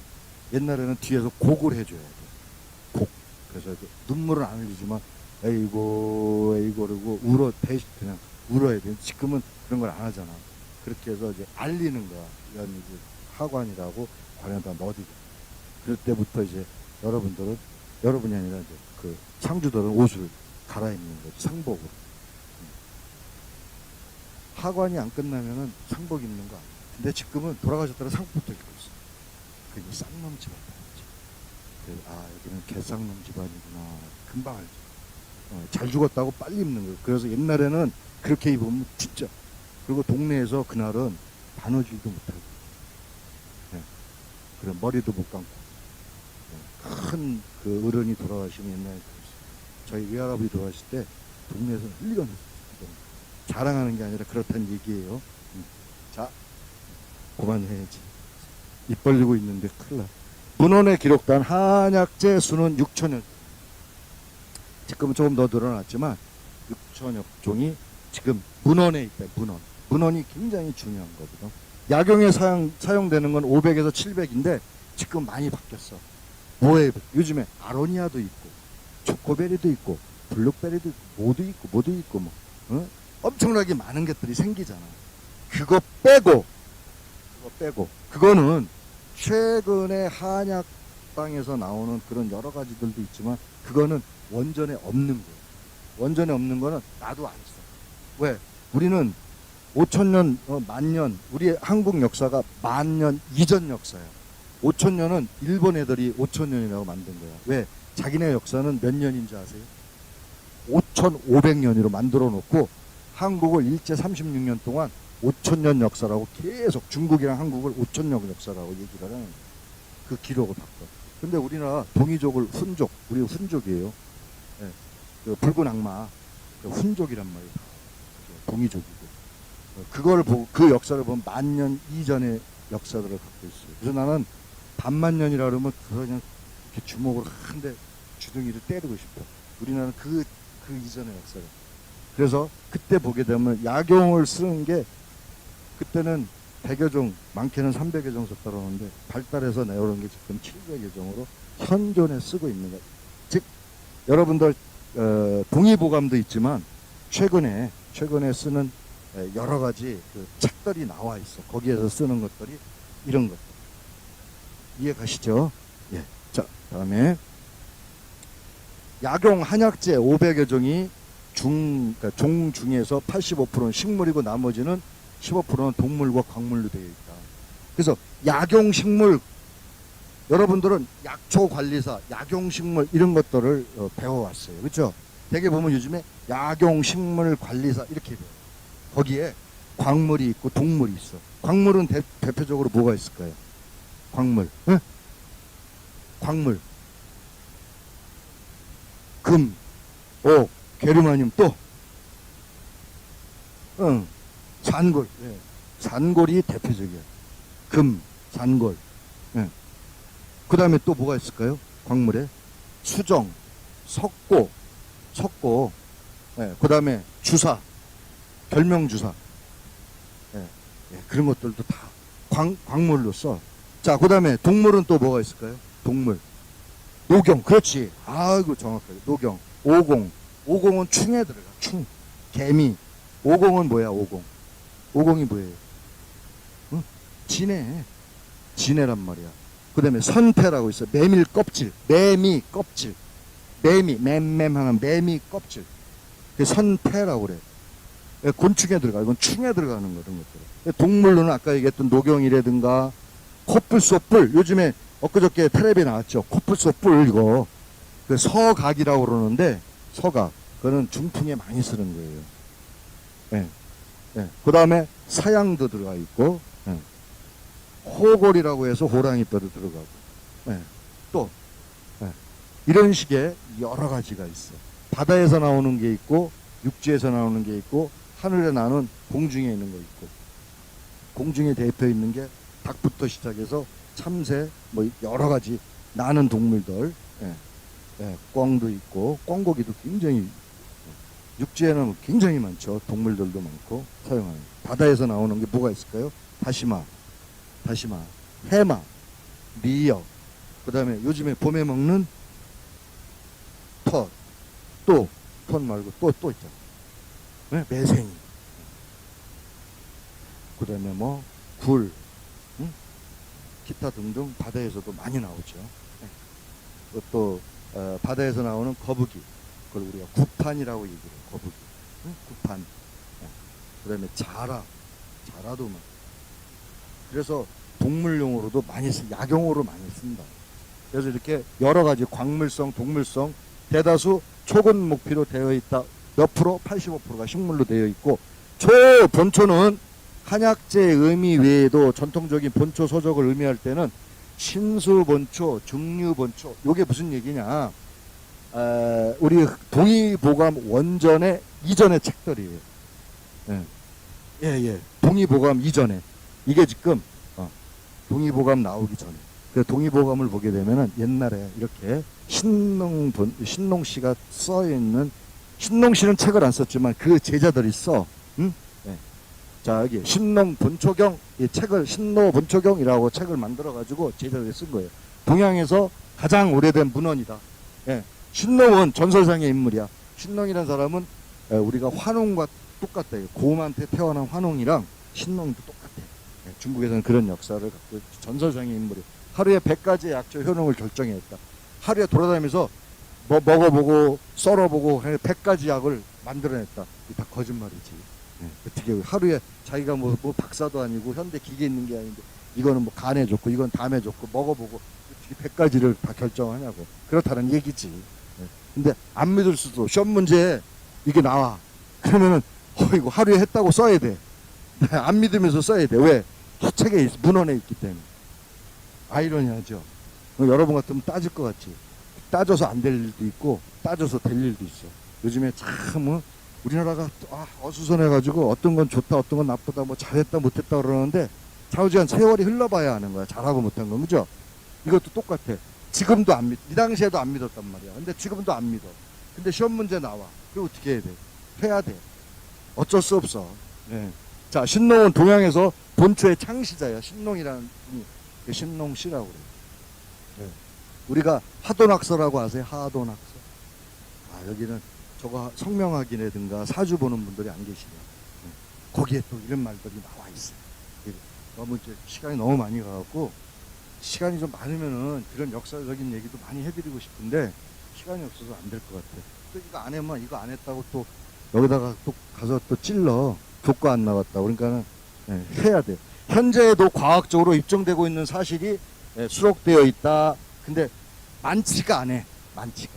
A: 옛날에는 뒤에서 곡을 해줘야 돼. 곡. 그래서 눈물은 안 흘리지만 에이고 그러고 그냥 울어야 돼. 지금은 그런 걸 안 하잖아. 그렇게 해서 이제 알리는 거야. 이런 이제 하관이라고 관에다 넣어두고. 그럴 때부터 이제 여러분이 아니라 이제 그 상주들은 옷을 갈아입는 거지. 상복으로. 하관이 안 끝나면은 상복 입는 거 아니야. 근데 지금은 돌아가셨다가 상복부터 입고 있어. 그게 쌍놈 집안. 여기는 개쌍놈 집안이구나. 금방 알죠. 잘 죽었다고 빨리 입는 거예요. 그래서 옛날에는 그렇게 입으면 진짜. 그리고 동네에서 그날은 바느질도 못하고, 그래 머리도 못 감고, 큰 그 어른이 돌아가시면 옛날에 그랬어요. 저희 외할아버지 돌아가실 때 동네에서 흘리가냈어요. 자랑하는 게 아니라 그렇다는 얘기예요. 자, 그만해야지. 입 벌리고 있는데 큰일 나. 문헌에 기록된 한약재 수는 6천여. 지금은 조금 더 늘어났지만 6천여 종이 지금 문헌에 있다. 문헌이 굉장히 중요한 거거든. 약용에 사용되는 건 500에서 700인데 지금 많이 바뀌었어. 뭐에 요즘에 아로니아도 있고 초코베리도 있고 블루베리도 있고 뭐도 있고 뭐 엄청나게 많은 것들이 생기잖아. 그거 빼고 그거는 최근에 한약방에서 나오는 그런 여러 가지들도 있지만 그거는 원전에 없는 거예요. 원전에 없는 거는 나도 안 써. 왜? 우리는 5천년, 만년, 우리 한국 역사가 만년 이전 역사야. 5천년은 일본 애들이 5천년이라고 만든 거야. 왜? 자기네 역사는 몇 년인지 아세요? 5,500년으로 만들어 놓고 한국을 일제 36년 동안 5천년 역사라고 계속 중국이랑 한국을 5천년 역사라고 얘기를 하는 거야. 그 기록을 바꿔. 근데 우리나라 동이족을 우리 훈족이에요. 네. 그 붉은 악마, 그 훈족이란 말이에요. 동이족이고. 그걸 보고, 그 역사를 보면 만년 이전의 역사들을 갖고 있어요. 그래서 나는 반만년이라 그러면 그냥 이렇게 주먹으로 한데 주둥이를 때리고 싶어. 우리나라는 그 이전의 역사를. 그래서 그때 보게 되면 약용을 쓰는 게 그때는 100여 종, 많게는 300여 종 썼다고 하는데 발달해서 내오는 게 지금 700여 종으로 현존에 쓰고 있는 거예요. 즉 여러분들 동의보감도 있지만 최근에 쓰는 여러 가지 그 책들이 나와 있어. 거기에서 쓰는 것들이 이런 것들. 이해 가시죠? 예. 자, 다음에 약용 한약재 500여 종이 그러니까 종 중에서 85%는 식물이고 나머지는 15%는 동물과 광물로 되어 있다. 그래서 약용식물, 여러분들은 약초관리사, 약용식물 이런 것들을 배워왔어요. 그렇죠? 되게 보면 요즘에 약용식물관리사 이렇게 배워요. 거기에 광물이 있고 동물이 있어. 광물은 대표적으로 뭐가 있을까요? 광물. 응? 광물. 금, 옥, 게르마늄 또. 응. 산골. 예. 산골이 대표적이야. 금, 산골. 예. 그 다음에 또 뭐가 있을까요? 광물에 수정, 석고. 예. 그 다음에 주사, 결명주사. 예. 예. 그런 것들도 다 광물로 써. 자, 그 다음에 동물은 또 뭐가 있을까요? 동물. 노경. 그렇지. 아이고, 정확하게. 노경. 오공은 충에 들어가. 충. 개미. 오공은 뭐야, 오공? 오공이 뭐예요? 응? 진해란 말이야. 그 다음에 선패라고 있어. 매미 껍질. 맴하는 매미 껍질. 그 선패라고 그래. 곤충에 들어가. 이건 충에 들어가는 거든 것들. 동물로는 아까 얘기했던 노경이라든가 코뿔소뿔. 요즘에 엊그저께 텔레비에 나왔죠. 코뿔소뿔 이거. 그 서각이라고 그러는데 서각 그거는 중풍에 많이 쓰는 거예요. 예. 예. 그 다음에 사양도 들어가 있고 예. 호골이라고 해서 호랑이 뼈도 들어가고 예. 또 예. 이런 식의 여러 가지가 있어. 바다에서 나오는 게 있고 육지에서 나오는 게 있고 하늘에 나는 공중에 있는 거 있고 공중에 대표 있는 게 닭부터 시작해서 참새 뭐 여러 가지 나는 동물들 예. 예. 꿩도 있고 꿩고기도 굉장히 육지에는 굉장히 많죠. 동물들도 많고 사용하는. 바다에서 나오는 게 뭐가 있을까요? 다시마, 해마, 미역, 그 다음에 요즘에 봄에 먹는 텄, 텄 말고 또 있잖아. 네? 매생이. 그 다음에 뭐 굴, 응? 기타 등등 바다에서도 많이 나오죠. 네. 또 바다에서 나오는 거북이. 그걸 우리가 구판이라고 얘기해요. 거북이. 응? 구판. 네. 그 다음에 자라도 막. 그래서 동물용으로도 많이 약용으로 많이 쓴다. 그래서 이렇게 여러 가지 광물성, 동물성, 대다수 초근목피로 되어 있다. 몇 프로? 85%가 식물로 되어 있고, 본초는 한약재의 의미 외에도 전통적인 본초 서적을 의미할 때는 신수본초, 중류본초, 요게 무슨 얘기냐? 우리 동의보감 원전의 이전의 책들이에요. 예. 동의보감 이전에. 이게 지금, 동의보감 나오기 전에. 그 동의보감을 보게 되면은 옛날에 이렇게 신농씨가 써있는, 신농씨는 책을 안 썼지만 그 제자들이 써. 응? 예. 자, 여기 신농본초경, 이 책을, 신노본초경이라고 책을 만들어가지고 제자들이 쓴 거예요. 동양에서 가장 오래된 문헌이다. 예. 신농은 전설상의 인물이야. 신농이라는 사람은 우리가 환웅과 똑같다. 곰한테 태어난 환웅이랑 신농도 똑같아. 예, 중국에서는 그런 역사를 갖고 전설상의 인물이 하루에 100가지의 약초 효능을 결정했다. 하루에 돌아다니면서 뭐 먹어보고 썰어보고 100가지 약을 만들어냈다. 이게 다 거짓말이지. 예, 어떻게 하루에 자기가 뭐 박사도 아니고 현대 기계 있는 게 아닌데 이거는 뭐 간에 좋고 이건 담에 좋고 먹어보고 어떻게 100가지를 다 결정하냐고. 그렇다는 얘기지. 근데 안 믿을 수도. 시험 문제에 이게 나와. 그러면은 이거 하루에 했다고 써야 돼. 안 믿으면서 써야 돼. 왜? 책에 문헌에 있기 때문에. 아이러니하죠. 여러분 같으면 따질 것 같지. 따져서 안 될 일도 있고 따져서 될 일도 있어. 요즘에 참 우리나라가 어수선해가지고 어떤 건 좋다 어떤 건 나쁘다 뭐 잘했다 못했다 그러는데 좌우지간 세월이 흘러봐야 하는 거야. 잘하고 못한 건. 그죠? 이것도 똑같아. 지금도 안 믿, 이 당시에도 안 믿었단 말이야. 근데 지금도 안 믿어. 근데 시험 문제 나와. 그럼 어떻게 해야 돼? 해야 돼. 어쩔 수 없어. 네. 자, 신농은 동양에서 본초의 창시자야. 신농이라는 분이. 신농씨라고 그래요. 네. 우리가 하도낙서라고 아세요? 하도낙서. 여기는 저거 성명학이라든가 사주 보는 분들이 안 계시네요. 네. 거기에 또 이런 말들이 나와 있어요. 너무 이제 시간이 너무 많이 가갖고 시간이 좀 많으면은 그런 역사적인 얘기도 많이 해드리고 싶은데 시간이 없어서 안 될 것 같아. 또 이거 안 하면 이거 안 했다고 또 여기다가 또 가서 또 찔러. 교과 안 나왔다. 그러니까는 해야 돼. 현재에도 과학적으로 입증되고 있는 사실이 수록되어 있다. 근데 많지가 않아. 많지가.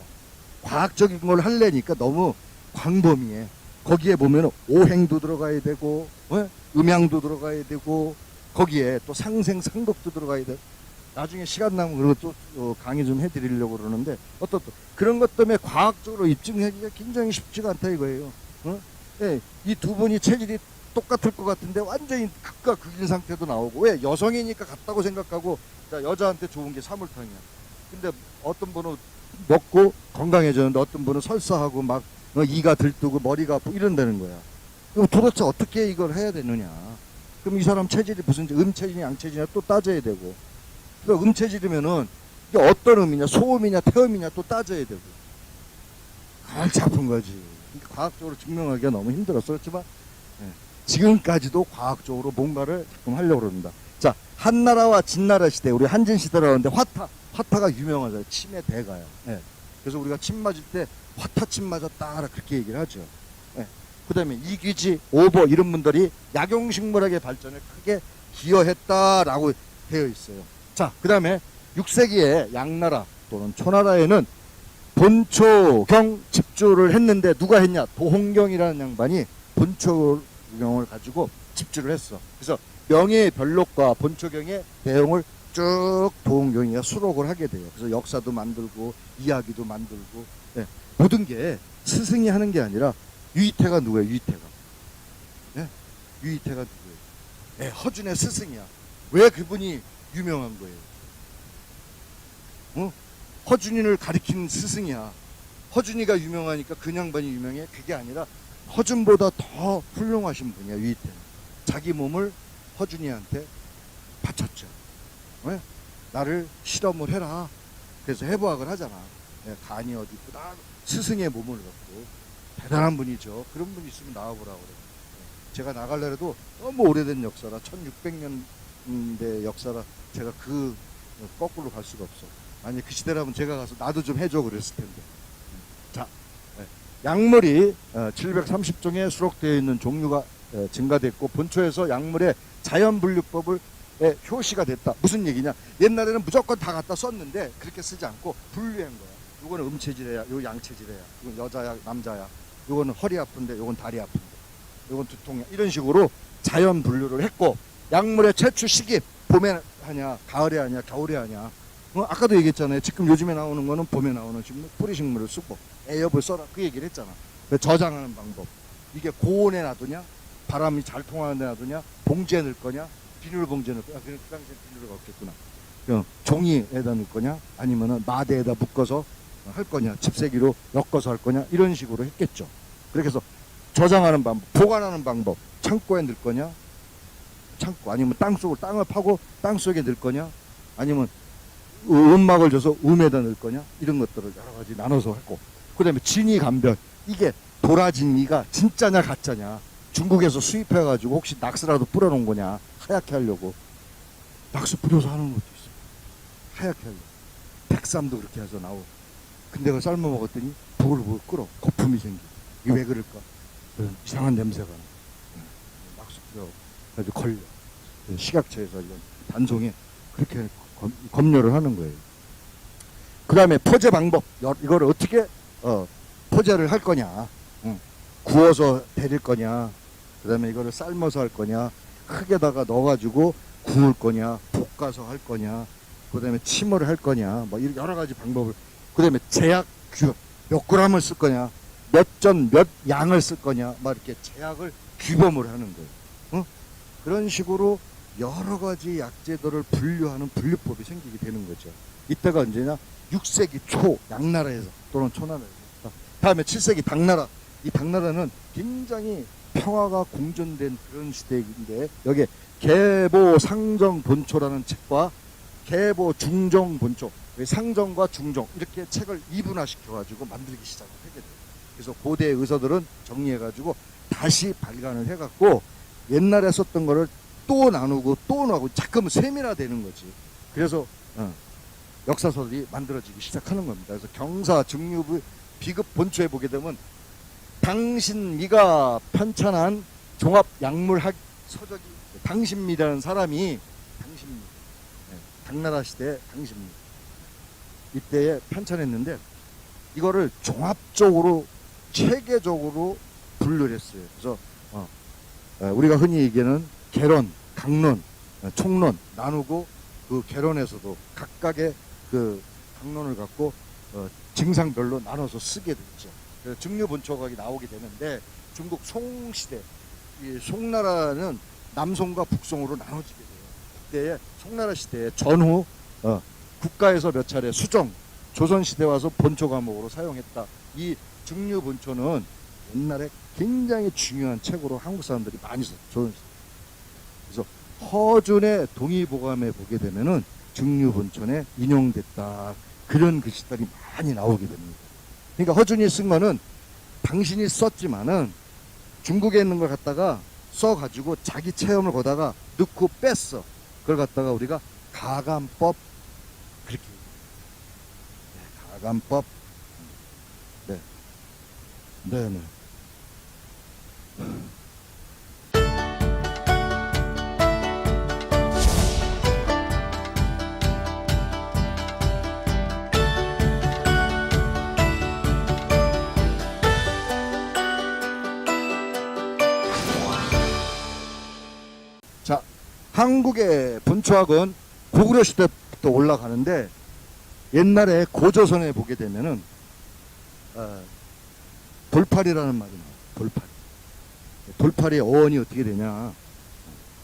A: 과학적인 걸 하려니까 너무 광범위해. 거기에 보면 오행도 들어가야 되고 음양도 들어가야 되고 거기에 또 상생상극도 들어가야 돼. 나중에 시간 나면 그런 것도 강의 좀 해드리려고 그러는데 그런 것 때문에 과학적으로 입증하기가 굉장히 쉽지가 않다 이거예요. 예, 이 두 분이 체질이 똑같을 것 같은데 완전히 극과 극인 상태도 나오고 왜 여성이니까 같다고 생각하고 여자한테 좋은 게 사물탕이야. 근데 어떤 분은 먹고 건강해졌는데 어떤 분은 설사하고 막 이가 들뜨고 머리가 아프고 이런다는 거야. 그럼 도대체 어떻게 이걸 해야 되느냐. 그럼 이 사람 체질이 무슨 음체질이냐 양체질이냐 또 따져야 되고 그러니까 음체질이면은 이게 어떤 음이냐 소음이냐 태음이냐 또 따져야 되고 골치 아픈 거지. 그러니까 과학적으로 증명하기가 너무 힘들었어. 그렇지만 지금까지도 과학적으로 뭔가를 자꾸 하려고 그럽니다. 자, 한나라와 진나라 시대 우리 한진 시대라고 하는데 화타가 유명하잖아요. 침의 대가요. 그래서 우리가 침 맞을 때 화타침 맞았다 그렇게 얘기를 하죠. 그 다음에 이귀지, 오보 이런 분들이 약용식물학의 발전에 크게 기여했다라고 되어 있어요. 자, 그 다음에 6세기에 양나라 또는 초나라에는 본초경 집주를 했는데 누가 했냐? 도홍경이라는 양반이 본초경을 가지고 집주를 했어. 그래서 명예별록과 본초경의 내용을 쭉 도홍경이가 수록을 하게 돼요. 그래서 역사도 만들고 이야기도 만들고, 네. 모든 게 스승이 하는 게 아니라 유이태가 누구예요? 유이태가. 네? 유이태가 누구예요? 네, 허준의 스승이야. 왜 그분이 유명한 거예요? 허준이를 가리킨 스승이야. 허준이가 유명하니까 그 양반이 유명해? 그게 아니라 허준보다 더 훌륭하신 분이야. 유이태는 자기 몸을 허준이한테 바쳤죠. 왜? 나를 실험을 해라. 그래서 해부학을 하잖아. 네, 간이 어디 있구나. 스승의 몸을 갖고. 대단한 분이죠. 그런 분 있으면 나와보라고 그래요. 제가 나갈래도 너무 오래된 역사라 1600년대 역사라 제가 그 거꾸로 갈 수가 없어. 아니 그 시대라면 제가 가서 나도 좀 해줘 그랬을 텐데. 자, 약물이 730종에 수록되어 있는 종류가 증가됐고 본초에서 약물의 자연분류법을 효시가 됐다. 무슨 얘기냐? 옛날에는 무조건 다 갖다 썼는데 그렇게 쓰지 않고 분류한 거야. 요거는 음체질이야, 요 양체질이야, 이건 여자야, 남자야, 요거는 허리 아픈데, 요건 다리 아픈데, 요건 두통이야. 이런 식으로 자연 분류를 했고 약물의 채취 시기 봄에 하냐, 가을에 하냐, 겨울에 하냐. 아까도 얘기했잖아요. 지금 요즘에 나오는 거는 봄에 나오는 식물, 뿌리식물을 쓰고 애엽을 써라 그 얘기를 했잖아. 저장하는 방법. 이게 고온에 놔두냐, 바람이 잘 통하는 데 놔두냐, 봉지에 넣을 거냐, 비닐봉지에 넣을 거냐. 그 당시에 비닐을 없겠구나. 종이에다 넣을 거냐, 아니면은 마대에다 묶어서 할 거냐, 집세기로 엮어서 할 거냐, 이런 식으로 했겠죠. 그렇게 해서 저장하는 방법, 보관하는 방법, 창고에 넣을 거냐, 창고 아니면 땅을 파고 땅 속에 넣을 거냐, 아니면 음막을 줘서 음에다 넣을 거냐, 이런 것들을 여러 가지 나눠서 했고, 그 다음에 진이 감별, 이게 도라진이가 진짜냐 가짜냐, 중국에서 수입해가지고 혹시 낙스라도 뿌려놓은 거냐, 하얗게 하려고 낙스 뿌려서 하는 것도 있어요. 하얗게 하려고. 백삼도 그렇게 해서 나오고. 근데 그걸 삶아 먹었더니 부글부글 끓어. 거품이 생겨. 이게 왜 그럴까? 이상한 냄새가 나. 낙스 뿌려가지고 걸려. 식약처에서 이런 단송에 그렇게 검열을 하는 거예요. 그 다음에 포제 방법. 이거를 어떻게 포제를 할 거냐. 구워서 데릴 거냐. 그 다음에 이거를 삶아서 할 거냐. 흙에다가 넣어가지고 구울 거냐. 볶아서 할 거냐. 그 다음에 침을 할 거냐. 뭐 여러 가지 방법을. 그 다음에 제약 몇 그램을 쓸 거냐. 몇 전 몇 양을 쓸 거냐. 막 이렇게 제약을 규범을 하는 거예요. 그런 식으로 여러 가지 약재들을 분류하는 분류법이 생기게 되는 거죠. 이때가 언제냐? 6세기 초 양나라에서 또는 초나라에서. 다음에 7세기 당나라. 이 당나라는 굉장히 평화가 공존된 그런 시대인데 여기에 계보 상정 본초라는 책과 계보 중정 본초, 상정과 중정 이렇게 책을 이분화시켜가지고 만들기 시작을 하게 돼요. 그래서 고대 의서들은 정리해가지고 다시 발간을 해갖고 옛날에 썼던 거를 또 나누고 또 나누고 자꾸만 세밀화되는 거지. 그래서 역사서들이 만들어지기 시작하는 겁니다. 그래서 경사, 증류부, 비급 본초에 보게 되면 당신미가 편찬한 종합 약물학 서적이 당신미라는 사람이 당신미, 당나라 시대 당신미 이때에 편찬했는데 이거를 종합적으로 체계적으로 분류를 했어요. 그래서 우리가 흔히 얘기하는 개론, 강론, 총론 나누고 그 개론에서도 각각의 그 강론을 갖고 증상별로 나눠서 쓰게 됐죠. 그래서 증류본초가 나오게 되는데 중국 송시대, 이 송나라는 남송과 북송으로 나눠지게 돼요. 그때에 송나라 시대에 전후 국가에서 몇 차례 수정, 조선시대 와서 본초 과목으로 사용했다. 이 증류본초는 옛날에 굉장히 중요한 책으로 한국 사람들이 많이 썼죠. 조선시대. 그래서 허준의 동의보감에 보게 되면은 증류본초에 인용됐다. 그런 글씨들이 많이 나오게 됩니다. 그러니까 허준이 쓴 거는 당신이 썼지만은 중국에 있는 걸 갖다가 써가지고 자기 체험을 거다가 넣고 뺐어. 그걸 갖다가 우리가 가감법 그렇게 가감법 네. 네네. 한국의 본초학은 고구려 시대부터 올라가는데 옛날에 고조선에 보게 되면은 돌팔이라는 말이 나와요. 돌팔이. 돌팔이의 어원이 어떻게 되냐?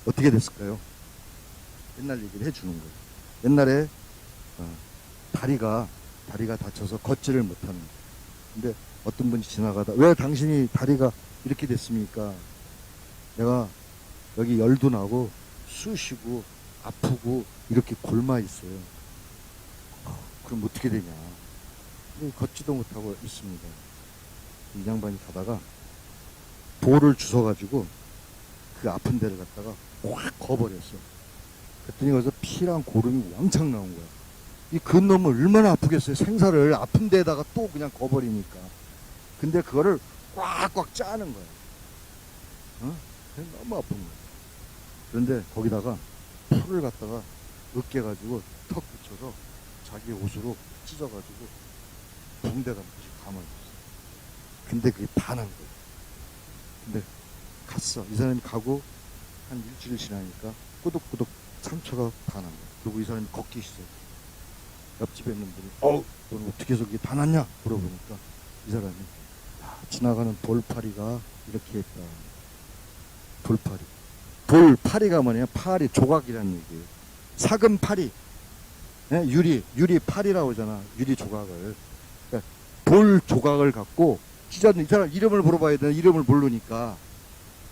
A: 어떻게 됐을까요? 옛날 얘기를 해주는 거예요. 옛날에 다리가 다쳐서 걷지를 못하는 거예요. 근데 어떤 분이 지나가다 왜 당신이 다리가 이렇게 됐습니까? 내가 여기 열도 나고 쑤시고 아프고 이렇게 골마 있어요. 그럼 어떻게 되냐? 걷지도 못하고 있습니다. 이 양반이 가다가 돌을 주워가지고 그 아픈 데를 갖다가 확 거버렸어. 그랬더니 거기서 피랑 고름이 왕창 나온 거야. 이 근놈은 얼마나 아프겠어요. 생사를 아픈 데에다가 또 그냥 거버리니까. 근데 그거를 꽉꽉 짜는 거야. 너무 아픈 거야. 그런데 거기다가 풀을 갖다가 으깨가지고 턱 붙여서 자기 옷으로 찢어가지고 붕대 감듯이 감아줬어. 근데 그게 다 난 거야. 근데 갔어. 이 사람이 가고 한 일주일 지나니까 꾸덕꾸덕 상처가 다 난 거야. 그리고 이 사람이 걷기 시작해. 옆집에 있는 분이 너는 어떻게 해서 그게 다 났냐? 물어보니까 이 사람이 지나가는 돌파리가 이렇게 했다. 돌파리. 돌파리가 뭐냐? 파리, 조각이라는 얘기예요. 삭은 파리. 네? 유리 파리라고 하잖아. 유리 조각을. 그러니까 돌 조각을 갖고 찢었는데 이 사람 이름을 물어봐야 되나? 이름을 모르니까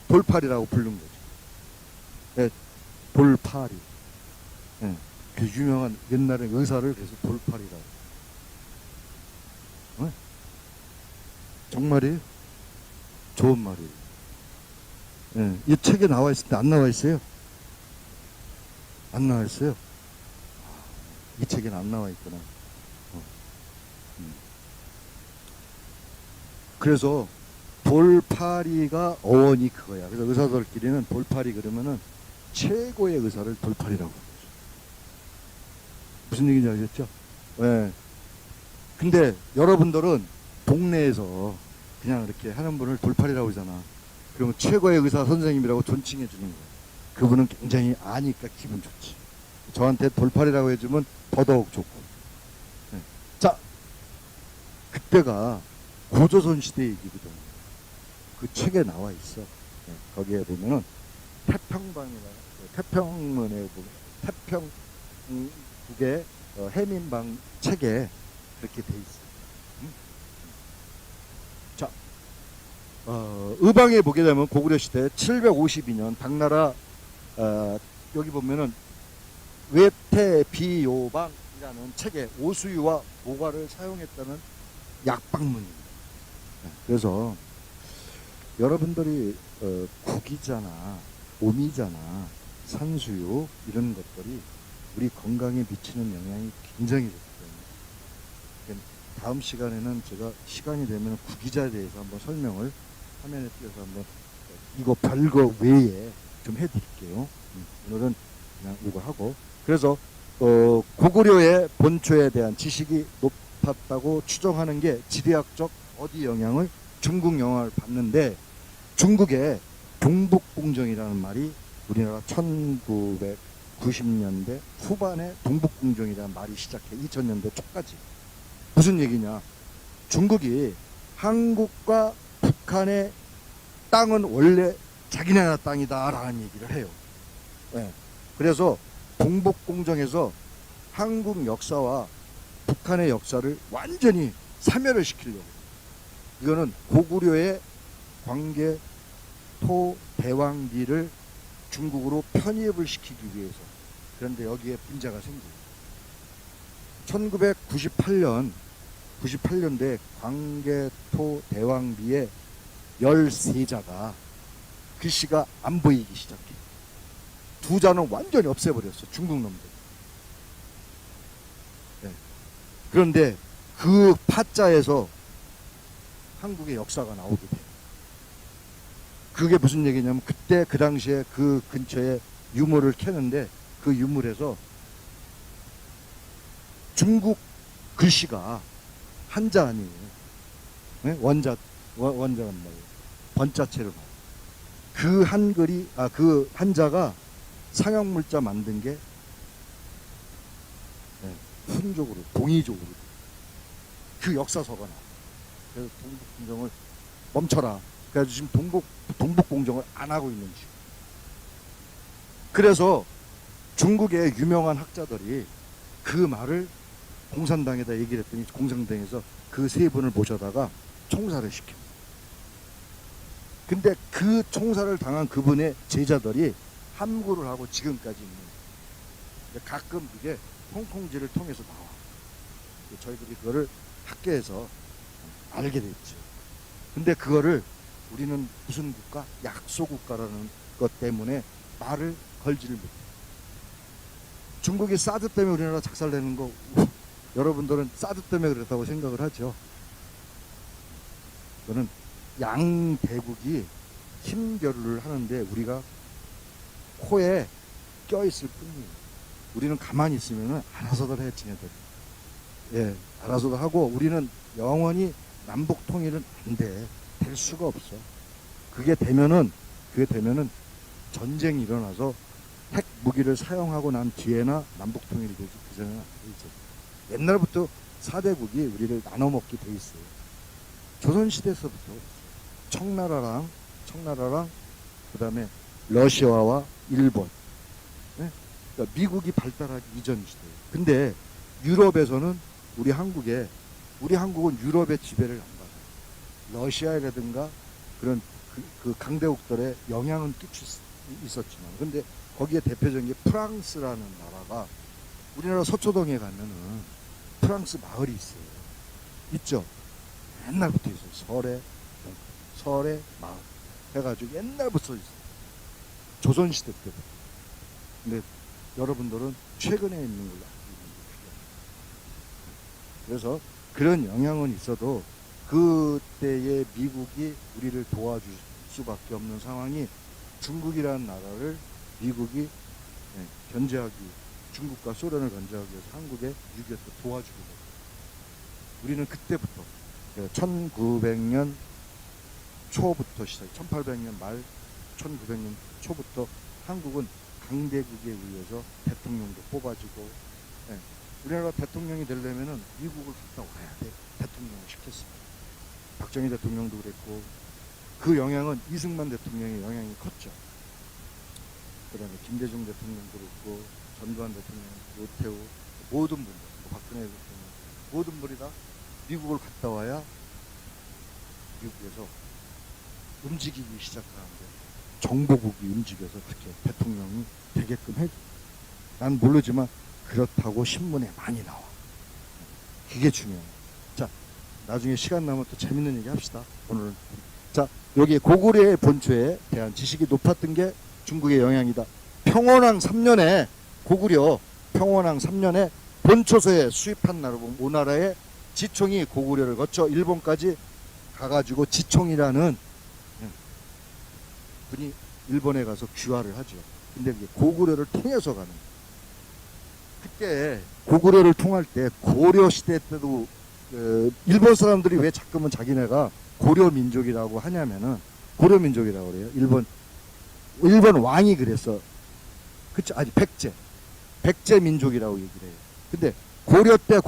A: 돌파리라고 부른 거죠. 네, 돌파리. 네, 그 유명한 옛날에 의사를 그래서 돌파리라고. 네? 정말이에요? 좋은 말이에요. 네, 이 책에 나와 있을 때 안 나와 있어요? 안 나와 있어요? 이 책에는 안 나와 있구나. 그래서 돌파리가 어원이 그거야. 그래서 의사들끼리는 돌파리 그러면은 최고의 의사를 돌파리라고 하죠. 무슨 얘기인지 알겠죠? 네. 근데 여러분들은 동네에서 그냥 이렇게 하는 분을 돌파리라고 하잖아. 그러면 최고의 의사 선생님이라고 존칭해 주는 거야. 그분은 굉장히 아니까 기분 좋지. 저한테 돌파리라고 해주면 더더욱 좋고. 네. 자, 그때가 고조선 시대 얘기거든. 그 책에 나와 있어. 네. 거기에 보면은 태평방이나 태평문에 보면 태평국의 해민방 책에 그렇게 돼 있어. 자, 의방에 보게 되면 고구려 시대 752년 당나라 여기 보면은 외태비요방이라는 책에 오수유와 모과를 사용했다는 약방문입니다. 그래서 여러분들이 국이잖아, 오미잖아, 산수유 이런 것들이 우리 건강에 미치는 영향이 굉장히 좋기 때문에 다음 시간에는 제가 시간이 되면 구기자에 대해서 한번 설명을 화면에 띄워서 한번 이거 별거 외에 좀 해드릴게요. 오늘은 그냥 이거 하고 그래서 고구려의 본초에 대한 지식이 높았다고 추정하는 게 지리학적 어디 영향을 중국 영향을 받는데 중국의 동북공정이라는 말이 우리나라 1990년대 후반에 동북공정이라는 말이 시작해 2000년대 초까지 무슨 얘기냐 중국이 한국과 북한의 땅은 원래 자기네 나라 땅이다 라는 얘기를 해요. 네. 그래서 동북공정에서 한국 역사와 북한의 역사를 완전히 사멸을 시키려고 이거는 고구려의 광개 토 대왕비를 중국으로 편입을 시키기 위해서 그런데 여기에 문제가 생겨요. 1998년대 광개토 대왕비의 13자가 글씨가 안 보이기 시작해. 두 자는 완전히 없애버렸어. 중국 놈들. 네. 그런데 그 파자에서 한국의 역사가 나오게 돼요. 그게 무슨 얘기냐면 그때 그 당시에 그 근처에 유물을 캐는데 그 유물에서 중국 글씨가 한자 아니에요. 네? 원자란 말이에요. 번자체를 봐요. 그 한글이 그 한자가 상형물자 만든 게 훈족으로 동의족으로 그 역사서가 나와. 그래서 동북공정을 멈춰라. 그래서 지금 동북공정을 안 하고 있는 중. 그래서 중국의 유명한 학자들이 그 말을 공산당에다 얘기를 했더니 공산당에서 그 세 분을 모셔다가 총살을 시킵니다. 근데 그 총살을 당한 그분의 제자들이 함구를 하고 지금까지 있는 거예요. 가끔 이게 홍콩지를 통해서 나와. 저희들이 그거를 학계에서 알게 됐죠. 근데 그거를 우리는 무슨 국가? 약소국가라는 것 때문에 말을 걸지를 못해요. 중국이 사드 때문에 우리나라 작살내는 거 여러분들은 사드 때문에 그랬다고 생각을 하죠. 그거는 양대국이 힘겨루를 하는데 우리가 코에 껴있을 뿐이에요. 우리는 가만히 있으면 알아서들 해, 지네들. 예, 알아서들 하고 우리는 영원히 남북 통일은 안 돼. 될 수가 없어. 그게 되면은 전쟁이 일어나서 핵 무기를 사용하고 난 뒤에나 남북 통일이 되지, 그전에는 안 되죠. 옛날부터 4대국이 우리를 나눠먹게 돼 있어요. 조선시대에서부터 청나라랑 그 다음에 러시아와 일본, 네? 그러니까 미국이 발달하기 이전 시대예요. 근데 유럽에서는 우리 한국은 유럽의 지배를 안 받아요. 러시아라든가 그런 그 강대국들의 영향은 끼칠 수 있었지만, 근데 거기에 대표적인 게 프랑스라는 나라가 우리나라 서초동에 가면은 프랑스 마을이 있어요. 있죠? 옛날부터 있어요. 설의 마을 해가지고 옛날부터 있어요. 조선시대 때부터. 근데 여러분들은 최근에 있는 걸로 알고 있는 거예요. 그래서 그런 영향은 있어도 그때의 미국이 우리를 도와줄 수밖에 없는 상황이, 중국이라는 나라를 미국이 견제하기, 중국과 소련을 견제하기 위해서 한국에 6.25 때 도와주게 됐어요. 우리는 그때부터 1900년 초부터 시작, 1800년 말 1900년 초부터 한국은 강대국에 의해서 대통령도 뽑아지고, 우리나라 대통령이 되려면은 미국을 갔다 와야 돼. 대통령을 시켰습니다. 박정희 대통령도 그랬고, 그 영향은 이승만 대통령의 영향이 컸죠. 그 다음에 김대중 대통령도 그렇고, 전두환 대통령, 노태우, 모든 분들, 박근혜 대통령, 모든 분이 다 미국을 갔다 와야 미국에서 움직이기 시작하는데, 정보국이 움직여서 그렇게 대통령이 되게끔 해줘. 난 모르지만 그렇다고 신문에 많이 나와. 그게 중요해요. 자, 나중에 시간 나면 또 재밌는 얘기 합시다. 오늘은. 자, 여기 고구려의 본초에 대한 지식이 높았던 게 중국의 영향이다. 평원왕 3년에 고구려 평원왕 3년에 본초서에 수입한 나라, 오나라의 지총이 고구려를 거쳐 일본까지 가가지고 지총이라는 분이 일본에 가서 귀화를 하죠. 근데 그게 고구려를 통해서 가는 거예요. 그때 고구려를 통할 때 고려 시대 때도 일본 사람들이 왜 자꾸만 자기네가 고려 민족이라고 하냐면은, 고려 민족이라고 그래요. 일본 왕이 그랬어. 그쵸? 아니, 백제 민족이라고 얘기를 해요. 근데 고려 때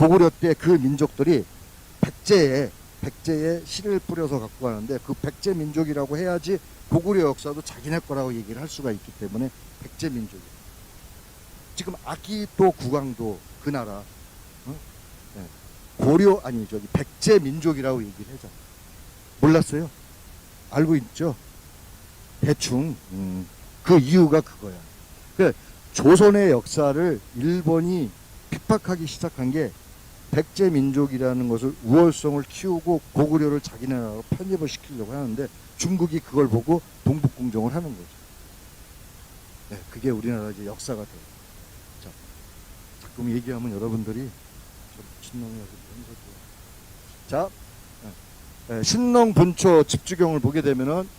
A: 그 민족들이 백제에 씨를 뿌려서 갖고 가는데, 그 백제 민족이라고 해야지 고구려 역사도 자기네 거라고 얘기를 할 수가 있기 때문에 백제 민족이에요. 지금 아키도 국왕도 그 나라 백제 민족이라고 얘기를 하잖아. 몰랐어요? 알고 있죠? 대충. 그 이유가 그거야. 그 조선의 역사를 일본이 핍박하기 시작한 게 백제 민족이라는 것을 우월성을 키우고 고구려를 자기네 나라로 편입을 시키려고 하는데, 중국이 그걸 보고 동북공정을 하는 거죠. 네, 그게 우리나라 이제 역사가 돼요. 자, 가끔 얘기하면 여러분들이 저 미친놈이야. 자, 신농 본초 집주경을 보게 되면은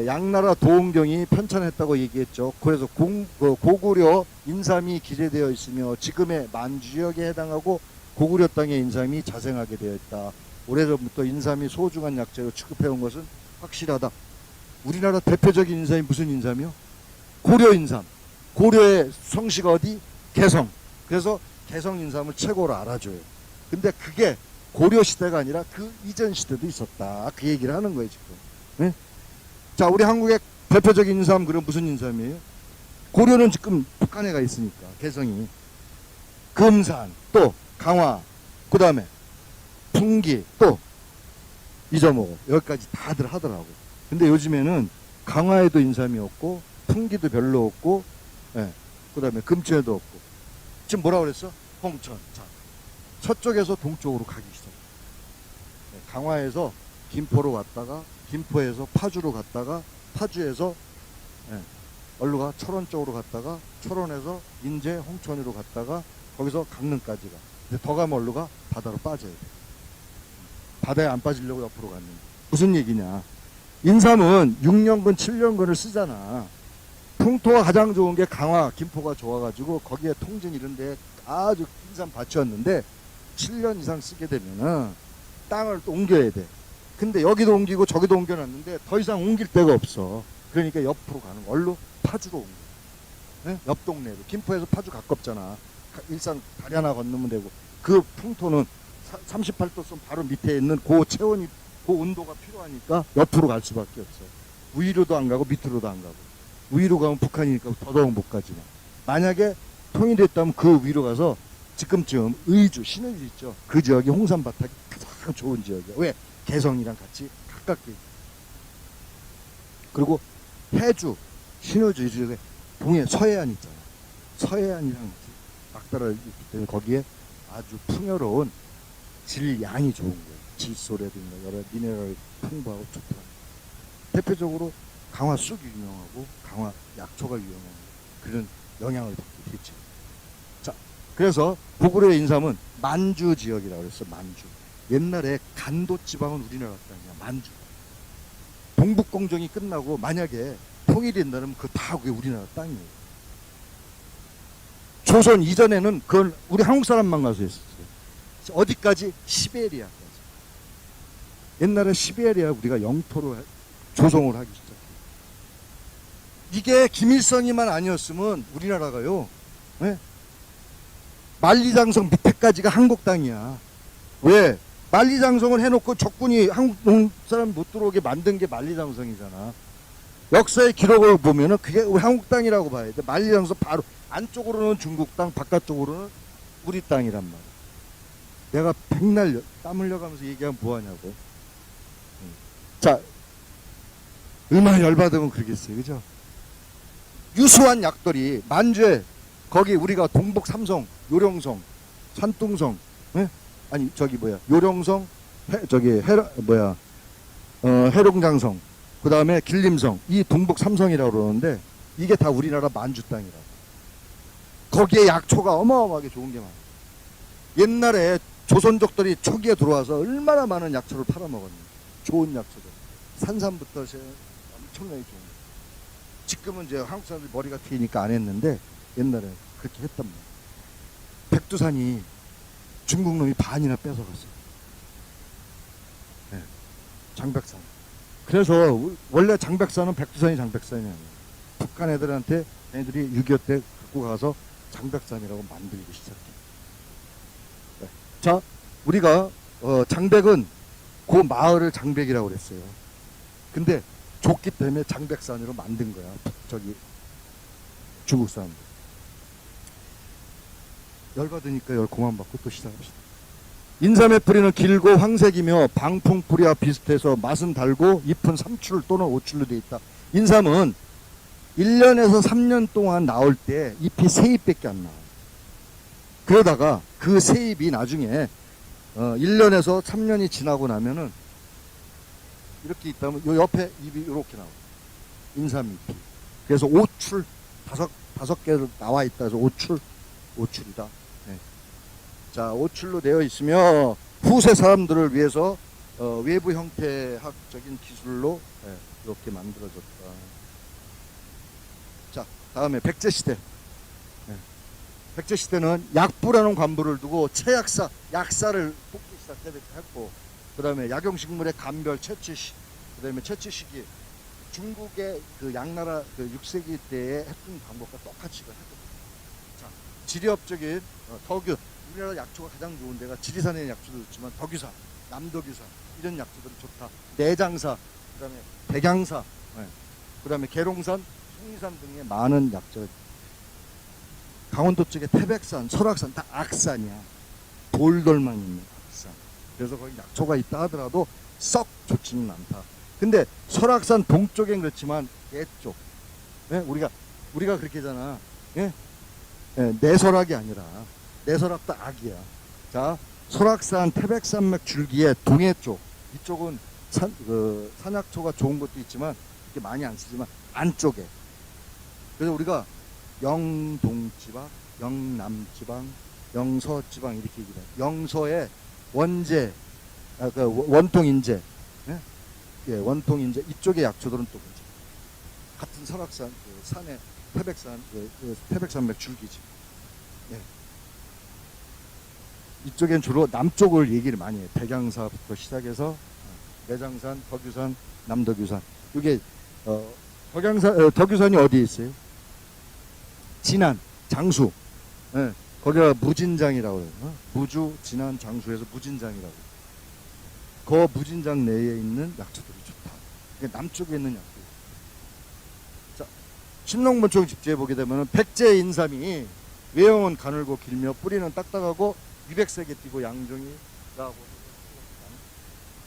A: 양나라 도원경이 편찬했다고 얘기했죠. 그래서 고구려 인삼이 기재되어 있으며 지금의 만주역에 해당하고 고구려 땅의 인삼이 자생하게 되어 있다. 오래전부터 인삼이 소중한 약재로 취급해온 것은 확실하다. 우리나라 대표적인 인삼이 무슨 인삼이요? 고려 인삼. 고려의 성씨가 어디? 개성. 그래서 개성 인삼을 최고로 알아줘요. 근데 그게 고려 시대가 아니라 그 이전 시대도 있었다. 그 얘기를 하는 거예요, 지금. 네? 자, 우리 한국의 대표적인 인삼, 그럼 무슨 인삼이에요? 고려는 지금 북한에 가 있으니까, 개성이. 금산, 또 강화, 그 다음에 풍기, 또 잊어먹어. 여기까지 다들 하더라고. 근데 요즘에는 강화에도 인삼이 없고, 풍기도 별로 없고, 예, 그 다음에 금천에도 없고. 지금 뭐라 그랬어? 홍천. 자, 서쪽에서 동쪽으로 가기 시작. 예, 강화에서 김포로 갔다가, 김포에서 파주로 갔다가, 파주에서 예, 얼로 가? 철원 쪽으로 갔다가, 철원에서 인제, 홍천으로 갔다가, 거기서 강릉까지 가. 근데 더 가면 얼로 가? 바다로 빠져야 돼. 바다에 안 빠지려고 옆으로 갔는데. 무슨 얘기냐? 인삼은 6년근, 7년근을 쓰잖아. 풍토가 가장 좋은 게 강화, 김포가 좋아가지고 거기에 통진 이런데 아주 인삼 밭이었는데 7년 이상 쓰게 되면은 땅을 또 옮겨야 돼. 근데 여기도 옮기고 저기도 옮겨놨는데 더 이상 옮길 데가 없어. 그러니까 옆으로 가는 거. 얼로? 파주로 옮겨. 네? 옆 동네로. 김포에서 파주 가깝잖아. 일산 다리 하나 건너면 되고. 그 풍토는 38도선 바로 밑에 있는 그 체온이, 그 온도가 필요하니까 옆으로 갈 수밖에 없어. 위로도 안 가고 밑으로도 안 가고. 위로 가면 북한이니까 더더욱 못 가지만. 만약에 통일됐다면 그 위로 가서 지금쯤 의주, 신의주 있죠. 그 지역이 홍삼밭하기 가장 좋은 지역이야. 왜? 개성이랑 같이 가깝게. 그리고 해주, 신의주 지역에 동해 서해안 있잖아. 서해안이랑 같이 막달아 있기 때문에 거기에 아주 풍요로운 질양이 좋은 거예요. 질소라든가 여러 미네랄 풍부하고 좋더라. 대표적으로 강화 쑥이 유명하고 강화 약초가 유명한 그런 영향을 받게 됐죠. 자, 그래서 고구려의 인삼은 만주 지역이라고 그랬어. 만주. 옛날에 간도 지방은 우리나라 땅이야. 만주. 동북공정이 끝나고 만약에 통일된다면 그 다 그게 우리나라 땅이에요. 조선 이전에는 그건 우리 한국 사람만 가서 했었어요. 어디까지? 시베리아까지. 옛날에 시베리아 우리가 영토로 조성을 하기 시작해요. 이게 김일성이만 아니었으면 우리나라가요, 네? 만리장성 밑에까지가 한국 땅이야. 왜? 만리장성을 해놓고 적군이 한국 사람 못 들어오게 만든 게 만리장성이잖아. 역사의 기록을 보면은 그게 우리 한국 땅이라고 봐야 돼. 만리장성 바로 안쪽으로는 중국 땅, 바깥쪽으로는 우리 땅이란 말이야. 내가 백날 땀 흘려가면서 얘기하면 뭐하냐고. 자, 얼마나 열받으면 그러겠어요. 그죠? 유수한 약돌이 만주에 거기 우리가 동북 삼성, 요령성, 산둥성, 예? 아니 저기 뭐야 요령성, 해룡장성, 그 다음에 길림성, 이 동북 삼성이라고 그러는데 이게 다 우리나라 만주 땅이라고. 거기에 약초가 어마어마하게 좋은 게 많아요. 옛날에 조선족들이 초기에 들어와서 얼마나 많은 약초를 팔아먹었는지. 좋은 약초들. 산삼부터 엄청나게 좋은 거. 지금은 이제 한국 사람들이 머리가 트이니까 안 했는데 옛날에 그렇게 했단 말이에요. 백두산이 중국 놈이 반이나 뺏어갔어요. 네. 장백산. 그래서 원래 장백산은 백두산이 장백산이 아니에요. 북한 애들한테 애들이 6.25 때 갖고 가서 장백산이라고 만들기 시작해요. 네. 자, 우리가 장백은 그 마을을 장백이라고 그랬어요. 근데 줬기 때문에 장백산으로 만든 거야. 저기 중국 사람들. 열받으니까 열 그만 받고 또 시작합시다. 인삼의 뿌리는 길고 황색이며 방풍 뿌리와 비슷해서 맛은 달고 잎은 3출 또는 5출로 되어 있다. 인삼은 1년에서 3년 동안 나올 때 잎이 3잎밖에 안 나와요. 그러다가 그 3잎이 나중에 1년에서 3년이 지나고 나면은 이렇게 있다면 요 옆에 잎이 이렇게 나와요. 인삼잎이. 그래서 5출, 다섯 개로 나와 있다 해서 5출이다. 네. 자, 5출로 되어 있으며 후세 사람들을 위해서 외부 형태학적인 기술로 이렇게 만들어졌다. 자, 다음에 백제시대. 네. 백제시대는 약부라는 관부를 두고 약사를 뽑기 시작했고, 그 다음에 약용식물의 감별, 채취시, 그 다음에 채취시기, 중국의 그 양나라 그 6세기 때에 했던 방법과 똑같이 이걸 하거든요. 자, 지리협적인 덕유, 우리나라 약초가 가장 좋은 데가 지리산의 약초도 좋지만 덕유산, 남덕유산 이런 약초들이 좋다. 내장사, 그다음에 백양사, 그다음에 계룡산, 송리산 등의 많은 약초가 강원도 쪽에 태백산, 설악산 다 악산이야. 돌돌만 있는 악산. 그래서 거기 약초가 있다 하더라도 썩 좋지는 않다. 근데 설악산 동쪽엔 그렇지만 얘쪽, 예? 우리가 그렇게 하잖아. 예? 예, 내설악이 아니라 내설악도 악이야. 자, 설악산 태백산맥 줄기의 동해 쪽, 이쪽은 산약초가 좋은 것도 있지만 이렇게 많이 안 쓰지만 안쪽에. 그래서 우리가 영동지방, 영남지방, 영서지방 이렇게 얘기해. 영서의 원재, 그 원통인재, 예? 예, 원통인재 이쪽의 약초들은 또 뭐지? 같은 설악산 그 산의 태백산 태백산맥 줄기지. 예. 이쪽엔 주로 남쪽을 얘기를 많이 해. 백양사부터 시작해서 내장산, 덕유산, 남덕유산. 이게 덕유산이 어디에 있어요? 진안, 장수. 예. 거기가 무진장이라고 해요. 무주, 진안, 장수에서 무진장이라고. 그 무진장 내에 있는 약초들이 좋다. 그러니까 남쪽에 있는 약초. 자, 신농본청 집지에 보게 되면 백제 인삼이 외형은 가늘고 길며 뿌리는 딱딱하고 유백색에 띄고 양종이라고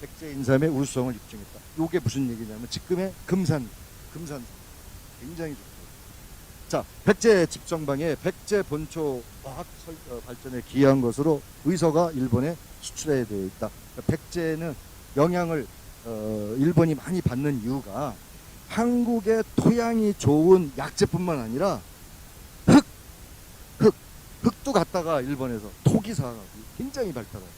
A: 백제 인삼의 우수성을 입증했다. 이게 무슨 얘기냐면 지금의 금산 굉장히 좋다. 자, 백제 집정방에 백제 본초 과학 발전에 기여한 것으로 의서가 일본에 수출해 되어 있다. 백제는 영향을 일본이 많이 받는 이유가 한국의 토양이 좋은 약재뿐만 아니라 흙도 갖다가 일본에서 토기사가 굉장히 발달해요.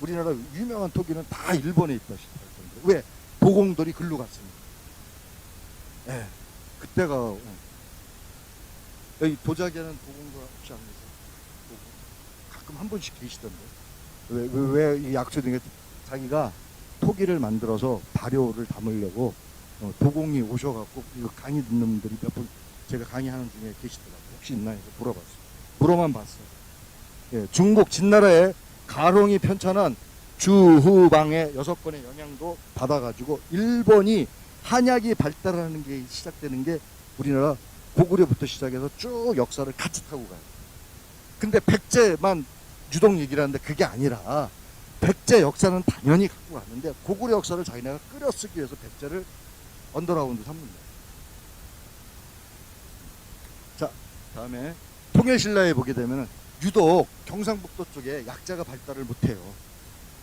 A: 우리나라 유명한 토기는 다 일본에 있다 싶어요. 왜? 도공들이 글로 갔습니다. 예, 그때가 여기 도자기하는 도공도 혹시 안 계세요? 가끔 한 번씩 계시던데. 왜 이 약초 등에 자기가 토기를 만들어서 발효를 담으려고 도공이 오셔갖고 이거 강의 듣는 분들이 몇 분 제가 강의하는 중에 계시더라고요. 혹시 있나 해서 물어봤어요. 물어만 봤어요. 예, 중국 진나라의 가롱이 편찬한 주후방의 6권의 영향도 받아가지고 일본이 한약이 발달하는 게 시작되는 게 우리나라 고구려부터 시작해서 쭉 역사를 같이 타고 가요. 근데 백제만 유독 얘기를 하는데 그게 아니라 백제 역사는 당연히 갖고 갔는데 고구려 역사를 자기네가 끌어쓰기 위해서 백제를 언더라운드 삼는다. 자, 다음에 통일신라에 보게 되면 유독 경상북도 쪽에 약자가 발달을 못해요.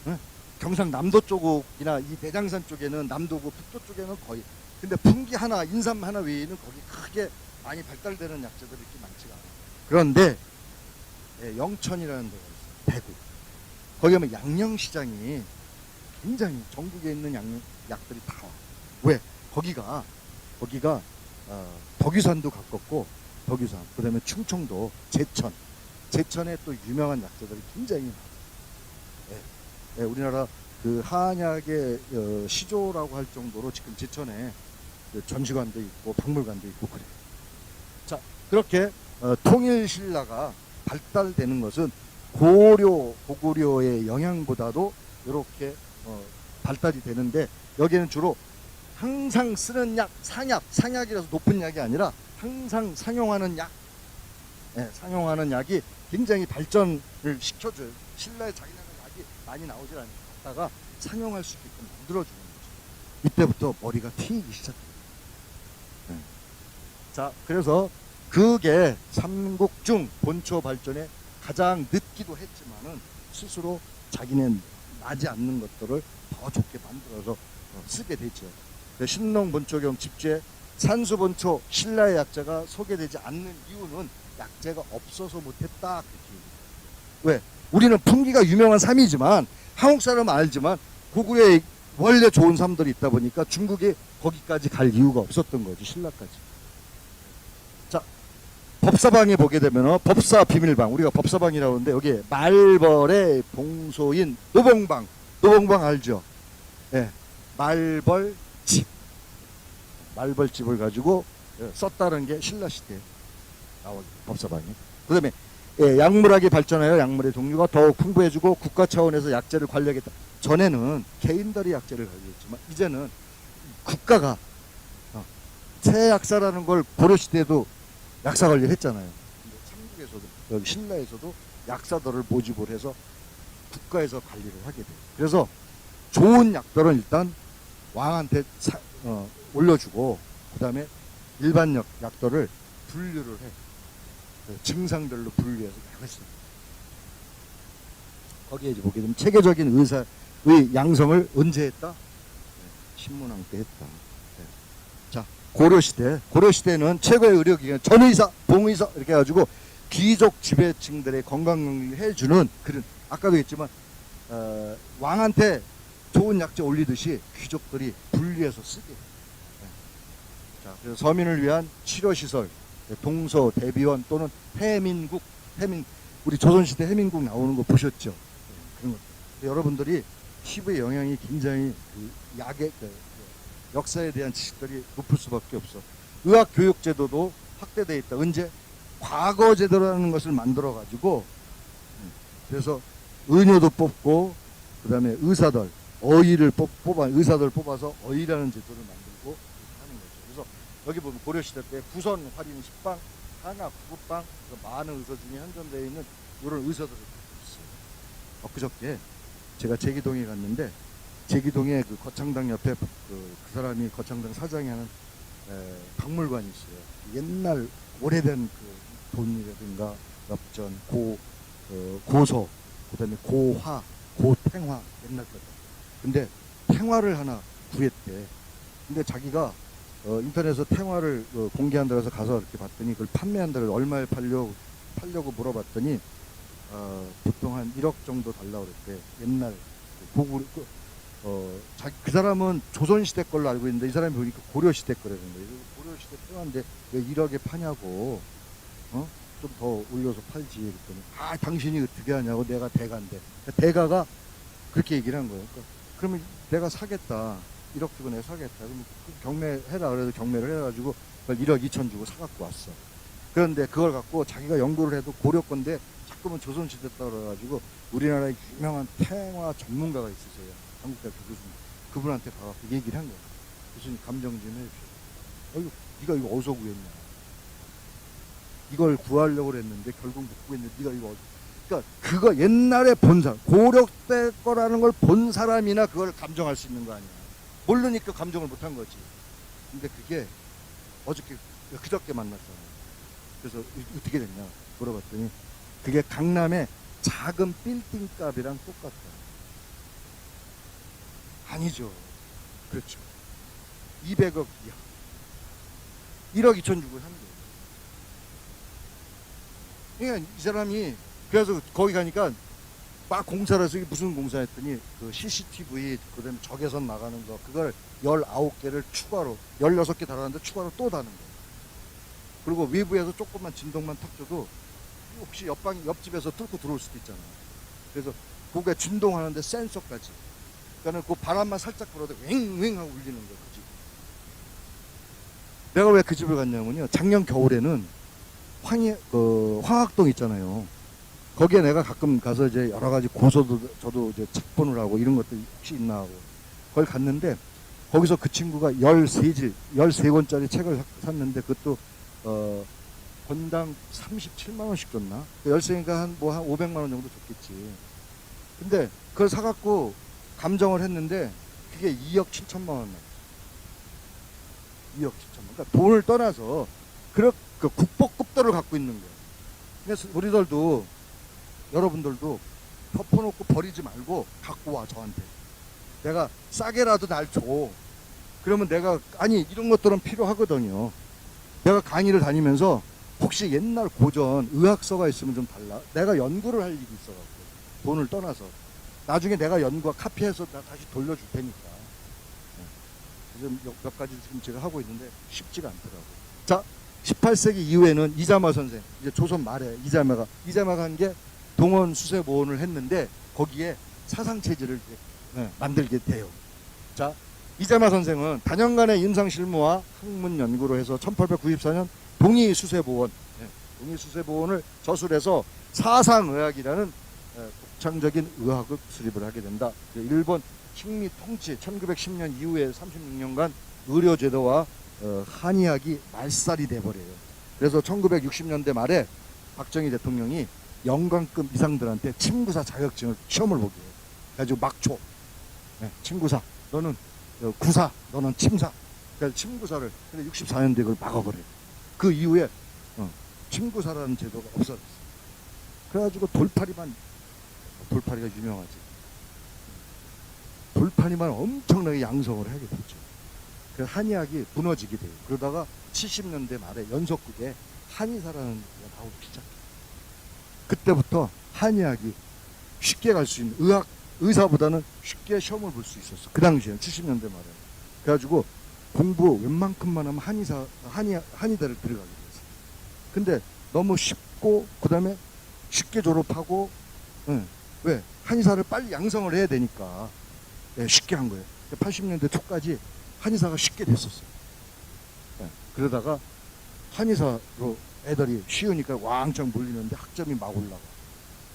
A: 응? 경상남도 쪽이나 이 대장산 쪽에는 남도고 북도 쪽에는 거의. 근데 풍기 하나, 인삼 하나 외에는 거기 크게 많이 발달되는 약재들이 이렇게 많지가 않아요. 그런데 영천이라는 데가 있어요. 대구. 거기 가면 양령시장이 굉장히 전국에 있는 약들이 다 와. 왜? 거기가 덕유산도 가깝고 덕유산, 그 다음에 충청도 제천에 또 유명한 약재들이 굉장히 많아요. 예, 우리나라 그 한약의 시조라고 할 정도로 지금 제천에 그 전시관도 있고 박물관도 있고 그래요. 자, 그렇게 통일신라가 발달되는 것은 고구려의 영향보다도 이렇게 발달이 되는데 여기는 주로 항상 쓰는 약, 상약이라서 높은 약이 아니라 항상 상용하는 약, 상용하는 약이 굉장히 발전을 시켜줘요. 신라에 자기네는 약이 많이 나오질 않다가 상용할 수 있게끔 만들어주는 거죠. 이때부터 머리가 튀기 시작해요. 자, 그래서 그게 삼국중 본초 발전에 가장 늦기도 했지만은 스스로 자기는 나지 않는 것들을 더 좋게 만들어서 쓰게 되죠. 신농본초경 집주에 산수본초 신라의 약재가 소개되지 않는 이유는 약재가 없어서 못했다. 왜? 우리는 풍기가 유명한 삶이지만 한국 사람은 알지만 고구려에 원래 좋은 삶들이 있다 보니까 중국이 거기까지 갈 이유가 없었던 거지. 신라까지. 자, 법사방에 보게 되면 법사 비밀방, 우리가 법사방이라고 하는데 여기에 말벌의 봉소인 노봉방 알죠? 예, 말벌집. 말벌집을 가지고 썼다는 게 신라시대에 나온 법사방이. 그 다음에 약물학이 발전하여 약물의 종류가 더욱 풍부해지고 국가 차원에서 약재를 관리하겠다. 전에는 개인들이 약재를 관리했지만 이제는 국가가 체약사라는 걸 고려시대에도 약사 관리를 했잖아요. 삼국에서도 여기 신라에서도 약사들을 모집을 해서 국가에서 관리를 하게 돼요. 그래서 좋은 약들은 일단 왕한테 올려주고 그 다음에 일반 약들을 분류를 해. 증상별로 분류해서 약을 씁니다. 거기에 이제 보게 되면 체계적인 의사의 양성을 언제 했다? 신문왕 때 했다. 자, 고려시대는 최고의 의료기관 전의사, 봉의사 이렇게 해가지고 귀족 지배층들의 건강을 해주는 그런 아까도 했지만 왕한테 좋은 약재 올리듯이 귀족들이 분리해서 쓰게. 자, 그래서 서민을 위한 치료시설, 동서, 대비원 또는 해민국, 우리 조선시대 해민국 나오는 거 보셨죠? 그런 것. 여러분들이 피부의 영향이 굉장히 약의 역사에 대한 지식들이 높을 수밖에 없어. 의학 교육 제도도 확대되어 있다. 언제? 과거 제도라는 것을 만들어 가지고 그래서 의료도 뽑고 그다음에 의사들 의사들 뽑아서 어의라는 제도를 만들고 하는 거죠. 그래서 여기 보면 고려시대 때 구선, 활인, 식방, 한약, 구급방 많은 의사 중에 현존되어 있는 이런 의사들을 있어요. 엊그저께 제가 제기동에 갔는데 제기동에 그 거창당 옆에 그 사람이 거창당 사장이 하는 박물관이 있어요. 옛날 오래된 그 돈이라든가 엽전, 고서, 그다음에 고화, 고탱화 옛날 거다. 근데 탱화를 하나 구했대. 근데 자기가 인터넷에서 탱화를 공개한다 해서 가서 이렇게 봤더니 그걸 판매한다 해서 얼마에 팔려고 물어봤더니 보통 한 1억 정도 달라고 그랬대. 옛날 그 사람은 조선시대 걸로 알고 있는데 이 사람이 보니까 고려시대 거라는 거예요. 고려시대 탱화인데 왜 1억에 파냐고. 좀 더 올려서 팔지. 그랬더니 당신이 어떻게 하냐고. 내가 대가인데. 그러니까 대가가 그렇게 얘기를 한 거예요. 그러면 내가 사겠다. 1억 주고 내가 사겠다. 그러면 경매해라. 그래서 경매를 해가지고 그걸 1억 2천 주고 사갖고 왔어. 그런데 그걸 갖고 자기가 연구를 해도 고려 건데 자꾸만 조선시대 따라가지고 우리나라에 유명한 탱화 전문가가 있으세요. 한국대학교 교수님. 그분한테 가갖고 얘기를 한 거예요. 교수님 감정 좀 해주세요. 네가 이거 어디서 구했냐. 이걸 구하려고 했는데 결국 못 구했는데 네가 이거 그러니까 그거 옛날에 본 사람 고려 때 거라는 걸 본 사람이나 그걸 감정할 수 있는 거 아니야. 모르니까 감정을 못한 거지. 근데 그게 그저께 만났잖아. 그래서 어떻게 됐냐 물어봤더니 그게 강남의 작은 빌딩 값이랑 똑같다. 아니죠. 그렇죠. 200억 이하 1억 2천 주고 산 거예요. 그러니까 이 사람이 그래서 거기 가니까 막 공사를 해서 무슨 공사했더니 그 CCTV 그다음에 적외선 나가는 거 그걸 19개를 추가로 16개 달았는데 추가로 또 다는 거예요. 그리고 외부에서 조금만 진동만 탁 줘도 혹시 옆집에서 뚫고 들어올 수도 있잖아요. 그래서 그게 진동하는데 센서까지. 그러니까 그 바람만 살짝 불어도 윙윙 하고 울리는 거예요. 그 집. 내가 왜 그 집을 갔냐면요. 작년 겨울에는 황학동 있잖아요. 거기에 내가 가끔 가서 이제 여러 가지 고소도 저도 이제 책본을 하고 이런 것들 혹시 있나 하고 거기 갔는데 거기서 그 친구가 13권짜리 책을 샀는데 그것도 권당 37만 원씩 줬나? 13개니까 한 500만 원 정도 줬겠지. 근데 그걸 사갖고 감정을 했는데 그게 2억 7천만 원 나왔어. 2억 7천만. 그러니까 돈을 떠나서 그 국보급도를 갖고 있는 거예요. 그래서 우리들도 여러분들도 덮어놓고 버리지 말고 갖고 와 저한테. 내가 싸게라도 날 줘. 그러면 내가 이런 것들은 필요하거든요. 내가 강의를 다니면서 혹시 옛날 고전 의학서가 있으면 좀 달라. 내가 연구를 할 일이 있어갖고 돈을 떠나서 나중에 내가 연구와 카피해서 다시 돌려줄 테니까. 네. 몇 가지 지금 제가 하고 있는데 쉽지가 않더라고요. 자, 18세기 이후에는 이자마 선생, 이제 조선 말에 이자마가 한 게 동원 수세 모원을 했는데 거기에 사상체제를 만들게 돼요. 자, 이재마 선생은 다년간의 임상실무와 학문 연구로 해서 1894년 동의수세보원, 동의수세보원을 저술해서 사상의학이라는 독창적인 의학을 수립을 하게 된다. 일본 식미 통치 1910년 이후에 36년간 의료제도와 한의학이 말살이 돼버려요. 그래서 1960년대 말에 박정희 대통령이 영관급 이상들한테 침구사 자격증을 시험을 보게 해요. 그래가지고 막 줘. 침구사, 너는 구사, 너는 침사. 그래서 침구사를, 근데 64년대 그걸 막아버려요. 그 이후에 침구사라는 제도가 없어졌어요. 그래가지고 돌파리가 유명하지. 돌파리만 엄청나게 양성을 하게 됐죠. 그 한의학이 무너지게 돼요. 그러다가 70년대 말에 연속극에 한의사라는 게 나오기 시작해요. 그때부터 한의학이 쉽게 갈 수 있는 의사보다는 쉽게 시험을 볼 수 있었어. 그 당시에는 70년대 말에. 그래가지고 공부 웬만큼만 하면 한의대를 들어가게 됐어요. 근데 너무 쉽고 그다음에 쉽게 졸업하고 왜? 한의사를 빨리 양성을 해야 되니까 쉽게 한 거예요. 80년대 초까지 한의사가 쉽게 됐었어요. 그러다가 한의사로 애들이 쉬우니까 왕창 몰리는데 학점이 막 올라가.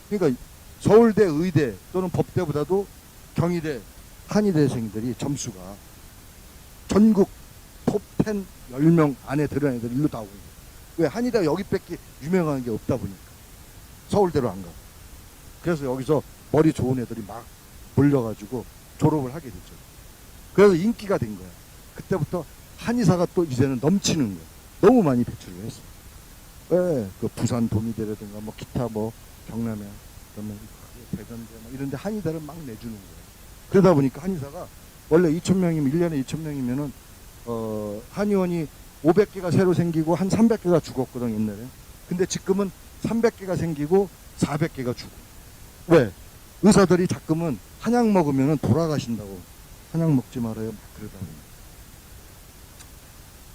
A: 그러니까 서울대 의대 또는 법대보다도 경희대 한의대생들이 점수가 전국 톱10 10명 안에 들어간 애들 일로 다 오고. 왜? 한의대가 여기밖에 유명한 게 없다 보니까 서울대로 안 가. 그래서 여기서 머리 좋은 애들이 막 몰려가지고 졸업을 하게 됐죠. 그래서 인기가 된 거야. 그때부터 한의사가 또 이제는 넘치는 거야. 너무 많이 배출을 했어. 왜? 그 부산 도미대라든가 뭐 기타 뭐 경남에 그러면 대전대 뭐 이런데 한의대를 막 내주는 거야. 그러다 보니까 한의사가 원래 2,000명이면 1년에 2,000명이면은 한의원이 500개가 새로 생기고 한 300개가 죽었거든 옛날에. 근데 지금은 300개가 생기고 400개가 죽어. 왜? 의사들이 자꾸는 한약 먹으면 돌아가신다고. 한약 먹지 말아요. 막 그러다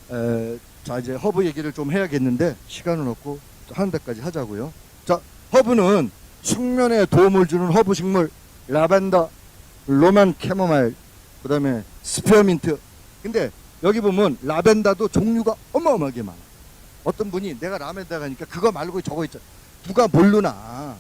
A: 보니. 자, 이제 허브 얘기를 좀 해야겠는데 시간은 없고 하는 데까지 하자고요. 자, 허브는 숙면에 도움을 주는 허브 식물 라벤더, 로만 캐모마일, 그 다음에 스페어민트. 근데 여기 보면 라벤더도 종류가 어마어마하게 많아. 어떤 분이 내가 라벤더 가니까 그거 말고 저거 있잖아. 누가 모르나.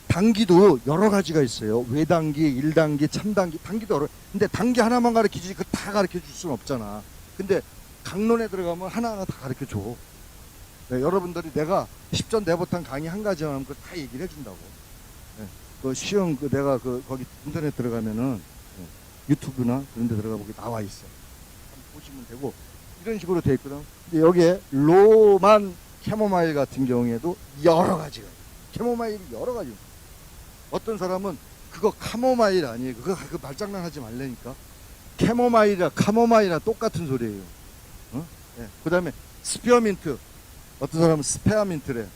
A: 당기도 여러 가지가 있어요. 외당기, 일당기, 참당기, 당기도 여러. 근데 당기 하나만 가르치지 그 다 가르쳐 줄 수는 없잖아. 근데 강론에 들어가면 하나하나 다 가르쳐 줘. 네, 여러분들이 내가 10전 내보탄 강의 한 가지만 하면 그거 다 얘기를 해준다고. 네, 그 시험 내가 거기 인터넷 들어가면은 유튜브나 그런 데 들어가 보기 나와 있어. 보시면 되고 이런 식으로 돼 있거든. 근데 여기에 로만 캐모마일 같은 경우에도 여러 가지가 있어요. 캐모마일이 여러 가지. 어떤 사람은 그거 카모마일 아니에요. 그거 말장난 하지 말라니까. 캐모마일이랑 카모마일이랑 똑같은 소리예요. 네. 그 다음에 스피어민트. 어떤 사람은 스페어민트래.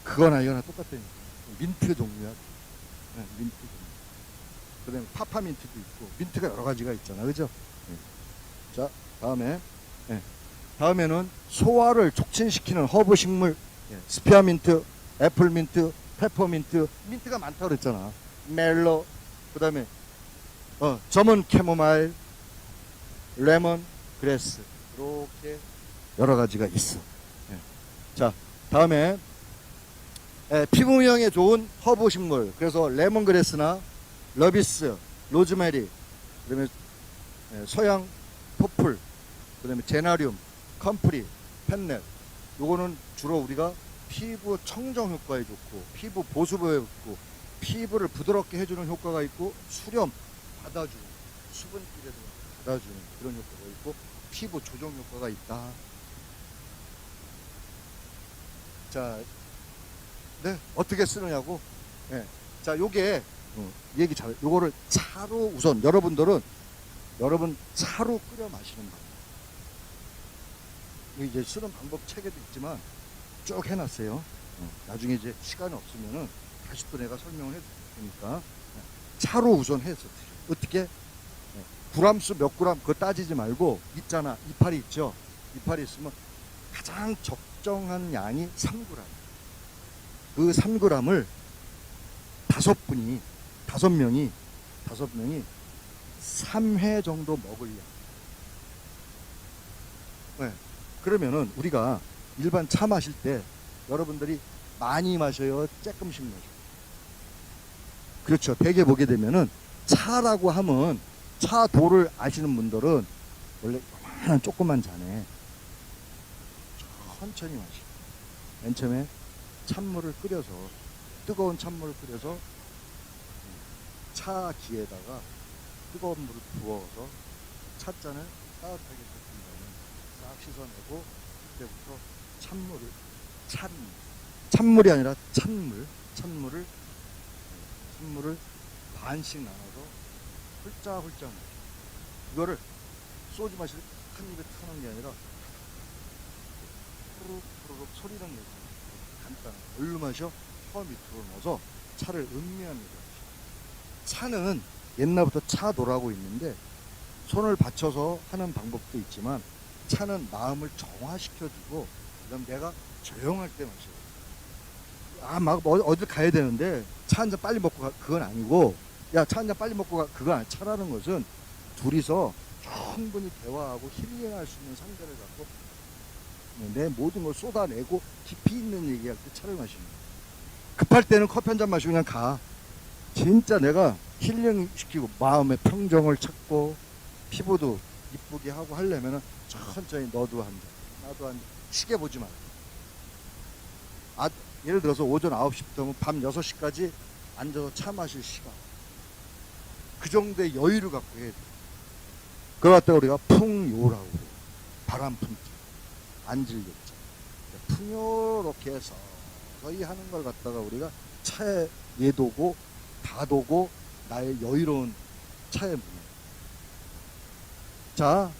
A: 그거나 이거나 똑같다니까. 민트 종류야. 네, 민트 종류. 그 다음에 파파민트도 있고 민트가 여러 가지가 있잖아. 그죠? 네. 자, 다음에는 소화를 촉진시키는 허브 식물. 스피어민트, 애플민트, 페퍼민트, 민트가 많다고 그랬잖아. 멜로, 그 다음에 점은 캐모마일, 레몬, 그레스. 이렇게 여러 가지가 있어. 자, 다음에 피부 미용에 좋은 허브 식물. 그래서 레몬그레스나 러비스, 로즈메리, 그 다음에 서양 퍼플, 그 다음에 제나리움, 컴프리, 펜넬. 요거는 주로 우리가 피부 청정 효과에 좋고 피부 보습에 좋고 피부를 부드럽게 해주는 효과가 있고 수렴 받아주는 수분기라도 받아주는 그런 효과가 있고 피부 조정 효과가 있다. 자, 네, 어떻게 쓰느냐고. 네. 자, 요게 얘기 잘. 요거를 차로 우선 여러분 차로 끓여 마시는 방법. 이제 쓰는 방법 책에도 있지만 쭉 해놨어요. 나중에 이제 시간이 없으면은 다시 또 내가 설명을 해줄 테니까 차로 우선 해서 드셔. 어떻게? 그람수 몇 그램 그거 따지지 말고 있잖아. 이파리 있죠. 이파리 있으면 가장 적정한 양이 3g. 그 3g을 5명이 3회 정도 먹을 양. 네. 그러면은 우리가 일반 차 마실 때 여러분들이 많이 마셔요, 조금씩 마셔요? 그렇죠. 대개 보게 되면은 차라고 하면 차도를 아시는 분들은 원래 요만한 조그만 잔에 천천히 마시고 맨 처음에 찬물을 끓여서 뜨거운 찬물을 끓여서 차 기에다가 뜨거운 물을 부어서 찻잔을 따뜻하게 데운 다음에 싹 씻어내고 그때부터 찬물이 아니라 찬물을 반씩 나눠서 훌쩍훌쩍 마셔. 이거를 소주 마실 때 한 입에 타는 게 아니라 푸르륵 소리를 내서 간단하게 얼른 마셔 혀 밑으로 넣어서 차를 음미하면서 마셔. 차는 옛날부터 차도라고 있는데 손을 받쳐서 하는 방법도 있지만 차는 마음을 정화시켜주고 그다음 내가 조용할 때 마셔. 막 어딜 가야 되는데 차 한 잔 빨리 먹고 가. 그건 아니고 야, 차 한 잔 빨리 먹고 가. 그거 아니야. 차라는 것은 둘이서 충분히 대화하고 힐링할 수 있는 상대를 갖고 내 모든 걸 쏟아내고 깊이 있는 얘기할 때 차를 마시는 거야. 급할 때는 커피 한 잔 마시고 그냥 가. 진짜 내가 힐링시키고 마음의 평정을 찾고 피부도 이쁘게 하고 하려면은 천천히 너도 한 잔, 나도 한 잔, 시계 보지 마. 예를 들어서 오전 9시부터 밤 6시까지 앉아서 차 마실 시간. 그 정도의 여유를 갖고 해야 돼. 그걸 갖다가 우리가 풍요라고 그래요. 바람 품자. 안 즐겼자. 풍요롭게 서서히 하는 걸 갖다가 우리가 차의 예도고 다도고 나의 여유로운 차의 문화. 자,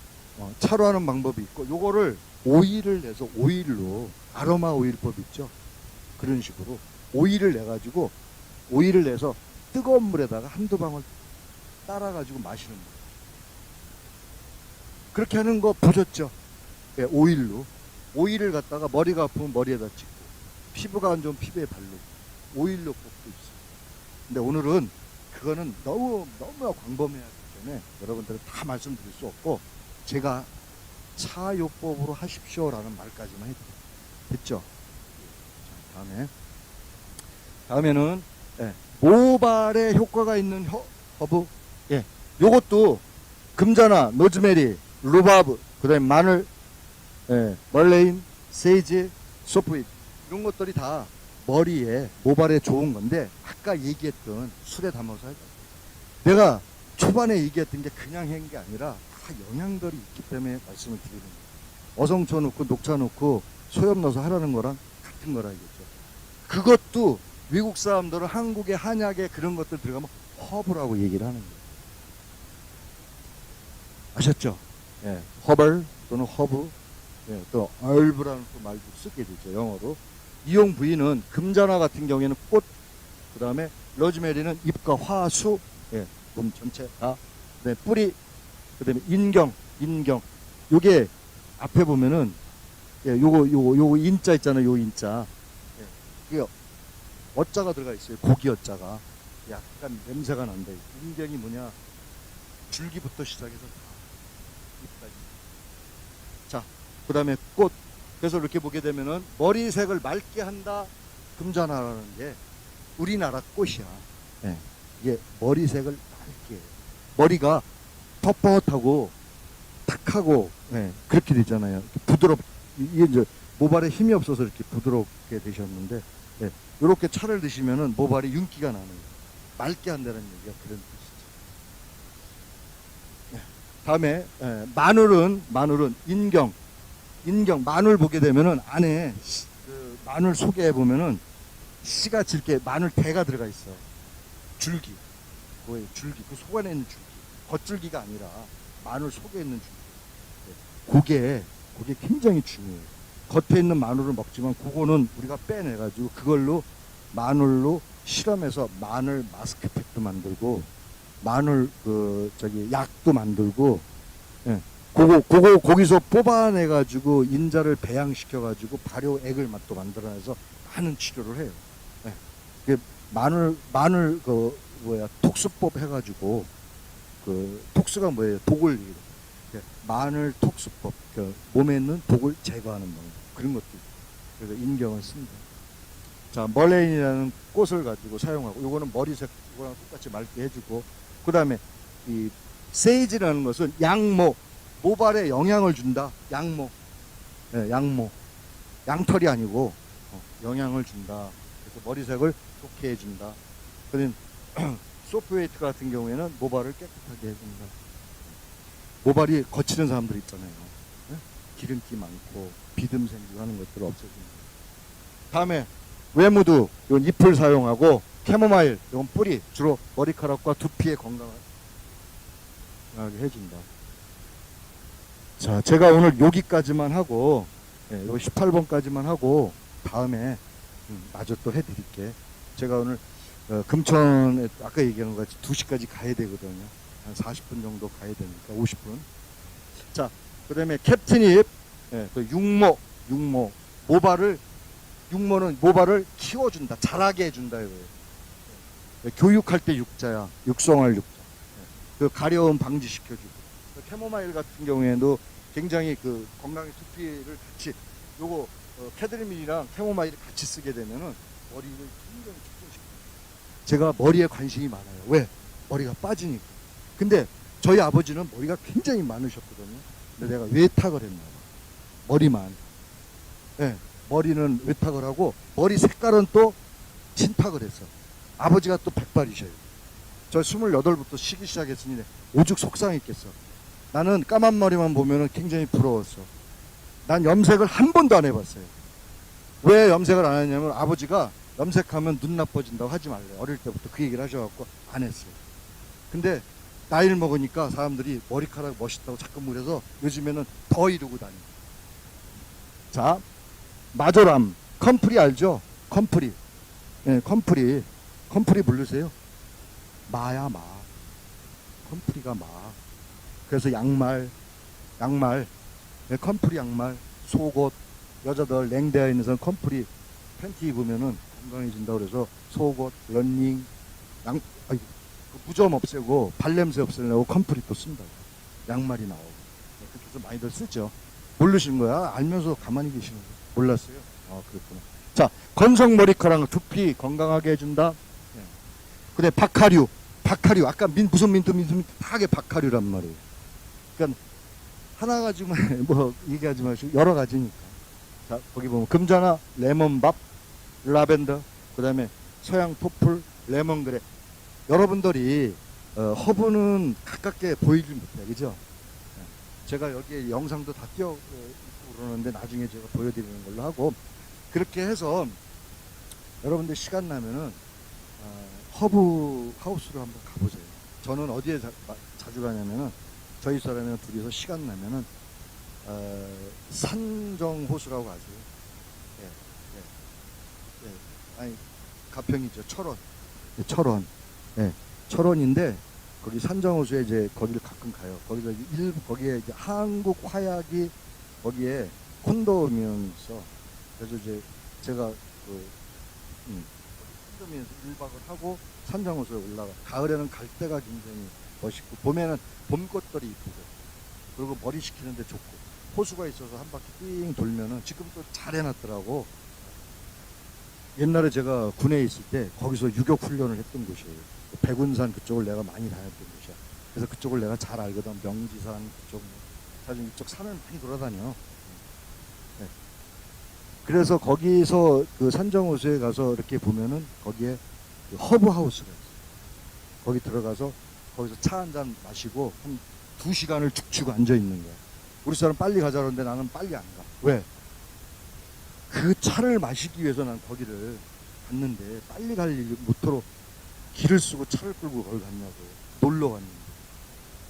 A: 차로 하는 방법이 있고 요거를 오일을 내서 오일로 아로마 오일법 있죠. 그런 식으로 오일을 내가지고 오일을 내서 뜨거운 물에다가 한두 방울 따라가지고 마시는 거예요. 그렇게 하는 거 보셨죠? 네, 오일로. 오일을 갖다가 머리가 아프면 머리에다 찍고 피부가 안 좋으면 피부에 바르고 오일로 뽑고 있어요. 근데 오늘은 그거는 너무 광범위하기 때문에 여러분들은 다 말씀드릴 수 없고 제가 차요법으로 하십시오라는 말까지만 해드려요. 됐죠? 자, 다음에는 모발에 효과가 있는 허브. 요것도 금자나 로즈메리, 루바브, 그 다음에 마늘, 멀레인, 세이지, 소프잇 이런 것들이 다 머리에 모발에 좋은 건데 아까 얘기했던 술에 담아서 하죠. 내가 초반에 얘기했던 게 그냥 한 게 아니라 다 영양들이 있기 때문에 말씀을 드리는 거예요. 어성초 넣고 녹차 넣고 소염 넣어서 하라는 거랑 같은 거라겠죠. 그것도 외국 사람들은 한국의 한약에 그런 것들 들어가면 허브라고 얘기를 하는 거예요. 아셨죠? 허벌 또는 허브, 또 얼브라는 또 말도 쓰게 되죠. 영어로. 이용 부위는 금자나 같은 경우에는 꽃, 그 다음에 로즈메리는 잎과 화수, 몸 전체 다, 그다음에 뿌리, 그 다음에 인경. 요게 앞에 보면은 요거 인자 있잖아요. 요 인자. 이게 어자가 들어가 있어요. 고기 어자가. 약간 냄새가 난다. 인경이 뭐냐? 줄기부터 시작해서 잎까지. 자, 그 다음에 꽃. 그래서 이렇게 보게 되면은 머리색을 맑게 한다. 금자나라는 게 우리나라 꽃이야. 이게 머리색을 맑게. 머리가 뻣뻣하고 탁하고 그렇게 되잖아요. 이게 이제 모발에 힘이 없어서 이렇게 부드럽게 되셨는데 이렇게 차를 드시면은 모발이 윤기가 나는 거예요. 맑게 한다는 얘기가 그런 뜻이죠. 다음에 마늘은 인경 마늘 보게 되면은 안에 그 마늘 속에 보면은 씨가 짙게 마늘 대가 들어가 있어. 줄기. 그거예요. 줄기. 그 속 안에 있는 줄기. 겉줄기가 아니라 마늘 속에 있는 줄기. 그게 굉장히 중요해요. 겉에 있는 마늘을 먹지만 그거는 우리가 빼내가지고 그걸로 마늘로 실험해서 마늘 마스크팩도 만들고 마늘 약도 만들고 거기서 뽑아내가지고 인자를 배양시켜가지고 발효액을 또 만들어내서 많은 치료를 해요. 마늘 톡수법 해가지고 톡수가 뭐예요? 독을 마늘 톡수법, 그 몸에 있는 독을 제거하는 방법, 그런 것도 있고. 그래서 인경을 씁니다. 자, 멀레인이라는 꽃을 가지고 사용하고, 요거는 머리색 이거랑 똑같이 맑게 해주고, 그 다음에 이 세이지라는 것은 양모, 모발에 영향을 준다. 양모, 네, 양모, 양털이 아니고 영향을 준다. 그래서 머리색을 좋게 해준다. 그런 소프웨이트 같은 경우에는 모발을 깨끗하게 해준다. 모발이 거치는 사람들 있잖아요. 네? 기름기 많고 비듬 생기고 하는 것들을 없애준다. 다음에 외무드, 이건 잎을 사용하고, 캐모마일, 이건 뿌리, 주로 머리카락과 두피의 건강을 해준다. 자, 제가 오늘 여기까지만 하고, 요 18번까지만 하고, 다음에 마저 또 해드릴게. 제가 오늘 금천에 아까 얘기한 것 같이 2시까지 가야 되거든요. 한 40분 정도 가야 되니까 50분. 자, 그 다음에 캡틴잎, 또 육모, 육모는 모발을 키워준다, 자라게 해준다 이거예요. 교육할 때 육자야, 육성할 육자. 그 가려움 방지시켜주고. 캐모마일 같은 경우에도 굉장히 그 건강의 두피를 같이, 요거 캐드리민이랑 캐모마일을 같이 쓰게 되면은 머리를 굉장히 축소시켜요. 제가 머리에 관심이 많아요. 왜? 머리가 빠지니까. 근데 저희 아버지는 머리가 굉장히 많으셨거든요. 근데 내가 외탁을 했나 봐. 머리만. 네, 머리는 외탁을 하고 머리 색깔은 또 진탁을 했어. 아버지가 또 백발이셔요. 저 28부터 쉬기 시작했으니 오죽 속상했겠어. 나는 까만 머리만 보면은 굉장히 부러웠어. 난 염색을 한 번도 안 해봤어요. 왜 염색을 안 했냐면 아버지가 염색하면 눈 나빠진다고 하지 말래. 어릴 때부터 그 얘기를 하셔갖고 안 했어요. 근데 나이를 먹으니까 사람들이 머리카락 멋있다고 자꾸 물어서 요즘에는 더 이루고 다녀요. 자, 마조람, 컴프리 알죠? 컴프리. 예, 컴프리 부르세요. 마야, 마. 컴프리가 마. 그래서 양말, 예, 컴프리 양말, 속옷, 여자들 냉대에 있는 사람 컴프리 팬티 입으면은 건강해진다고 그래서 속옷, 런닝, 무좀 없애고 발냄새 없애려고 컴프리 또 쓴다고. 양말이 나오고. 그렇게 해서 많이들 쓰죠. 모르시는 거야? 알면서 가만히 계시는 거야. 몰랐어요? 그렇구나. 자, 건성 머리카락 두피 건강하게 해준다. 네. 근데 박하류. 아까 무슨 민트 다게 박하류란 말이에요. 그러니까 하나 가지고만 뭐 얘기하지 마시고 여러 가지니까. 자, 거기 보면 금자나, 레몬밥, 라벤더, 그 다음에 서양 토플, 레몬그레. 여러분들이 허브는 가깝게 보이지 못해요. 그죠? 제가 여기에 영상도 다 띄워 그러는데 나중에 제가 보여드리는 걸로 하고, 그렇게 해서 여러분들 시간 나면은 허브 하우스로 한번 가보세요. 저는 어디에 자주 가냐면은 저희 사람이랑 둘이서 시간 나면은 산정호수라고 아세요? 예, 예, 예. 아니 가평이죠. 철원. 예, 철원인데 거기 산정호수에 이제 거기를 가끔 가요. 거기서 거기에 이제 한국 화약이 거기에 콘도미엄이 있어. 그래서 이제 제가 콘도미엄에서 1박을 하고 산정호수에 올라가. 가을에는 갈대가 굉장히 멋있고 봄에는 봄꽃들이 이쁘고 그리고 머리 식히는데 좋고 호수가 있어서 한 바퀴 띵 돌면은 지금 또 잘 해놨더라고. 옛날에 제가 군에 있을 때 거기서 유격 훈련을 했던 곳이에요. 백운산 그쪽을 내가 많이 다녔던 곳이야. 그래서 그쪽을 내가 잘 알거든. 명지산 그쪽, 사실 이쪽 산을 많이 돌아다녀. 네. 그래서 거기서 그 산정호수에 가서 이렇게 보면은 거기에 그 허브 하우스가 있어. 거기 들어가서 거기서 차 한 잔 마시고 한 2시간을 죽치고 앉아 있는 거야. 우리 사람 빨리 가자는데 나는 빨리 안 가. 왜? 그 차를 마시기 위해서 난 거기를 갔는데 빨리 갈 일이 못도록 길을 쓰고 차를 끌고 거기 갔냐고. 놀러 갔는데.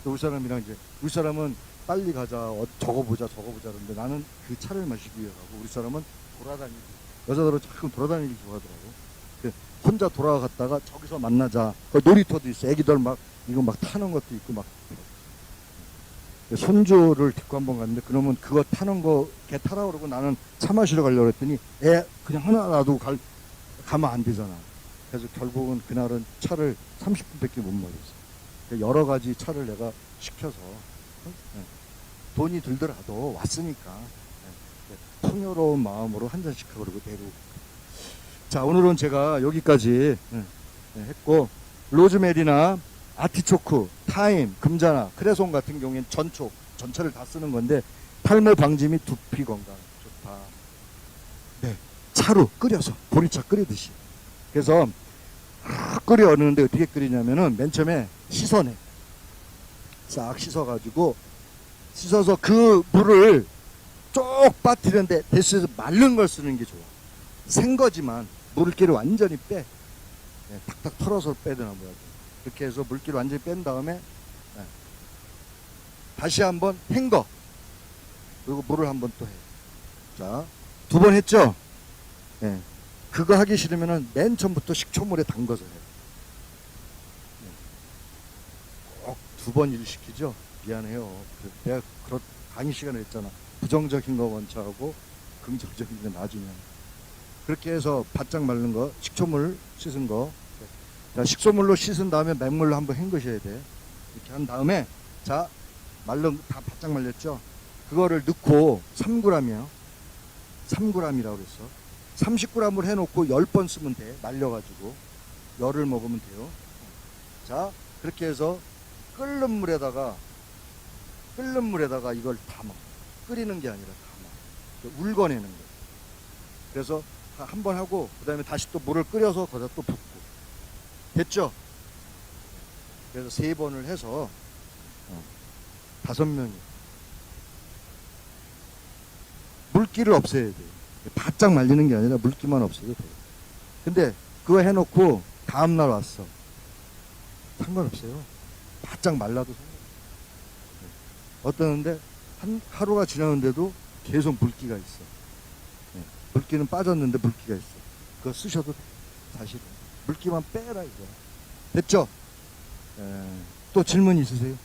A: 우리 사람이랑 이제 우리 사람은 빨리 가자, 저거 보자 그러는데 나는 그 차를 마시기 위해 가고 우리 사람은 돌아다니고 여자들은 자꾸 돌아다니기 좋아하더라고. 혼자 돌아갔다가 저기서 만나자. 놀이터도 있어. 애기들 막 이거 막 타는 것도 있고 막. 손주를 데리고 한번 갔는데 그러면 그거 타는 거 걔 타라 그러고 나는 차 마시러 가려고 했더니 애 그냥 하나 놔두고 가면 안 되잖아. 그래서 결국은 그날은 차를 30분밖에 못 마셨어. 여러 가지 차를 내가 시켜서 돈이 들더라도 왔으니까 풍요로운 마음으로 한 잔씩 하고 그러고 내려오고. 자, 오늘은 제가 여기까지 했고, 로즈메리나 아티초크, 타임, 금자나, 크레송 같은 경우에는 전체를 다 쓰는 건데 탈모 방지 및 두피 건강 좋다. 네, 차로 끓여서 보리차 끓이듯이. 그래서 끓여오는데 어떻게 끓이냐면은 맨 처음에 씻어내. 싹 씻어가지고 씻어서 그 물을 쭉 빠뜨리는데 대신에 마른 걸 쓰는 게 좋아. 생거지만 물기를 완전히 빼. 네, 탁탁 털어서 빼드나 뭐야. 이렇게 해서 물기를 완전히 뺀 다음에 다시 한번 헹궈. 그리고 물을 한번 또 해. 자, 2번 했죠? 네. 그거 하기 싫으면은 맨 처음부터 식초물에 담궈서 해. 꼭 2번 일 시키죠? 미안해요. 내가 강의 시간에 했잖아. 부정적인 거 먼저 하고 긍정적인 거 나중에. 그렇게 해서 바짝 마른 거, 식초물 씻은 거. 자, 식초물로 씻은 다음에 맹물로 한번 헹구셔야 돼. 이렇게 한 다음에, 자, 다 바짝 말렸죠? 그거를 넣고 3g이요. 3g이라고 그랬어. 30g을 해놓고 10번 쓰면 돼. 말려가지고. 열을 먹으면 돼요. 자, 그렇게 해서 끓는 물에다가 이걸 담아. 끓이는 게 아니라 담아. 울궈내는 거예요. 그래서 한 번 하고, 그 다음에 다시 또 물을 끓여서 거기다 또 붓고. 됐죠? 그래서 3번을 해서 5명이 물기를 없애야 돼요. 바짝 말리는 게 아니라 물기만 없애도 돼요. 근데 그거 해놓고 다음날 왔어. 상관없어요. 바짝 말라도 상관없어요. 어떠는데 하루가 지났는데도 계속 물기가 있어. 물기는 빠졌는데 물기가 있어. 그거 쓰셔도 돼. 사실은 물기만 빼라 이거. 됐죠? 또 질문 있으세요?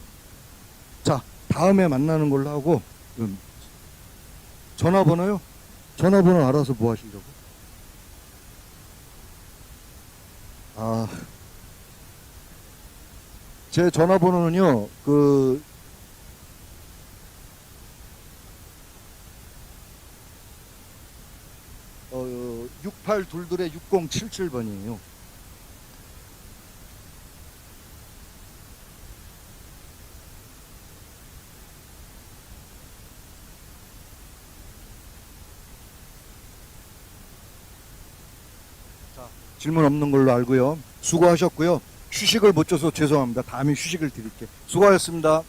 A: 자, 다음에 만나는 걸로 하고. 전화번호요? 전화번호 알아서 뭐 하시려고? 제 전화번호는요, 6822-6077번이에요. 자, 질문 없는 걸로 알고요. 수고하셨고요. 휴식을 못 줘서 죄송합니다. 다음에 휴식을 드릴게요. 수고하셨습니다.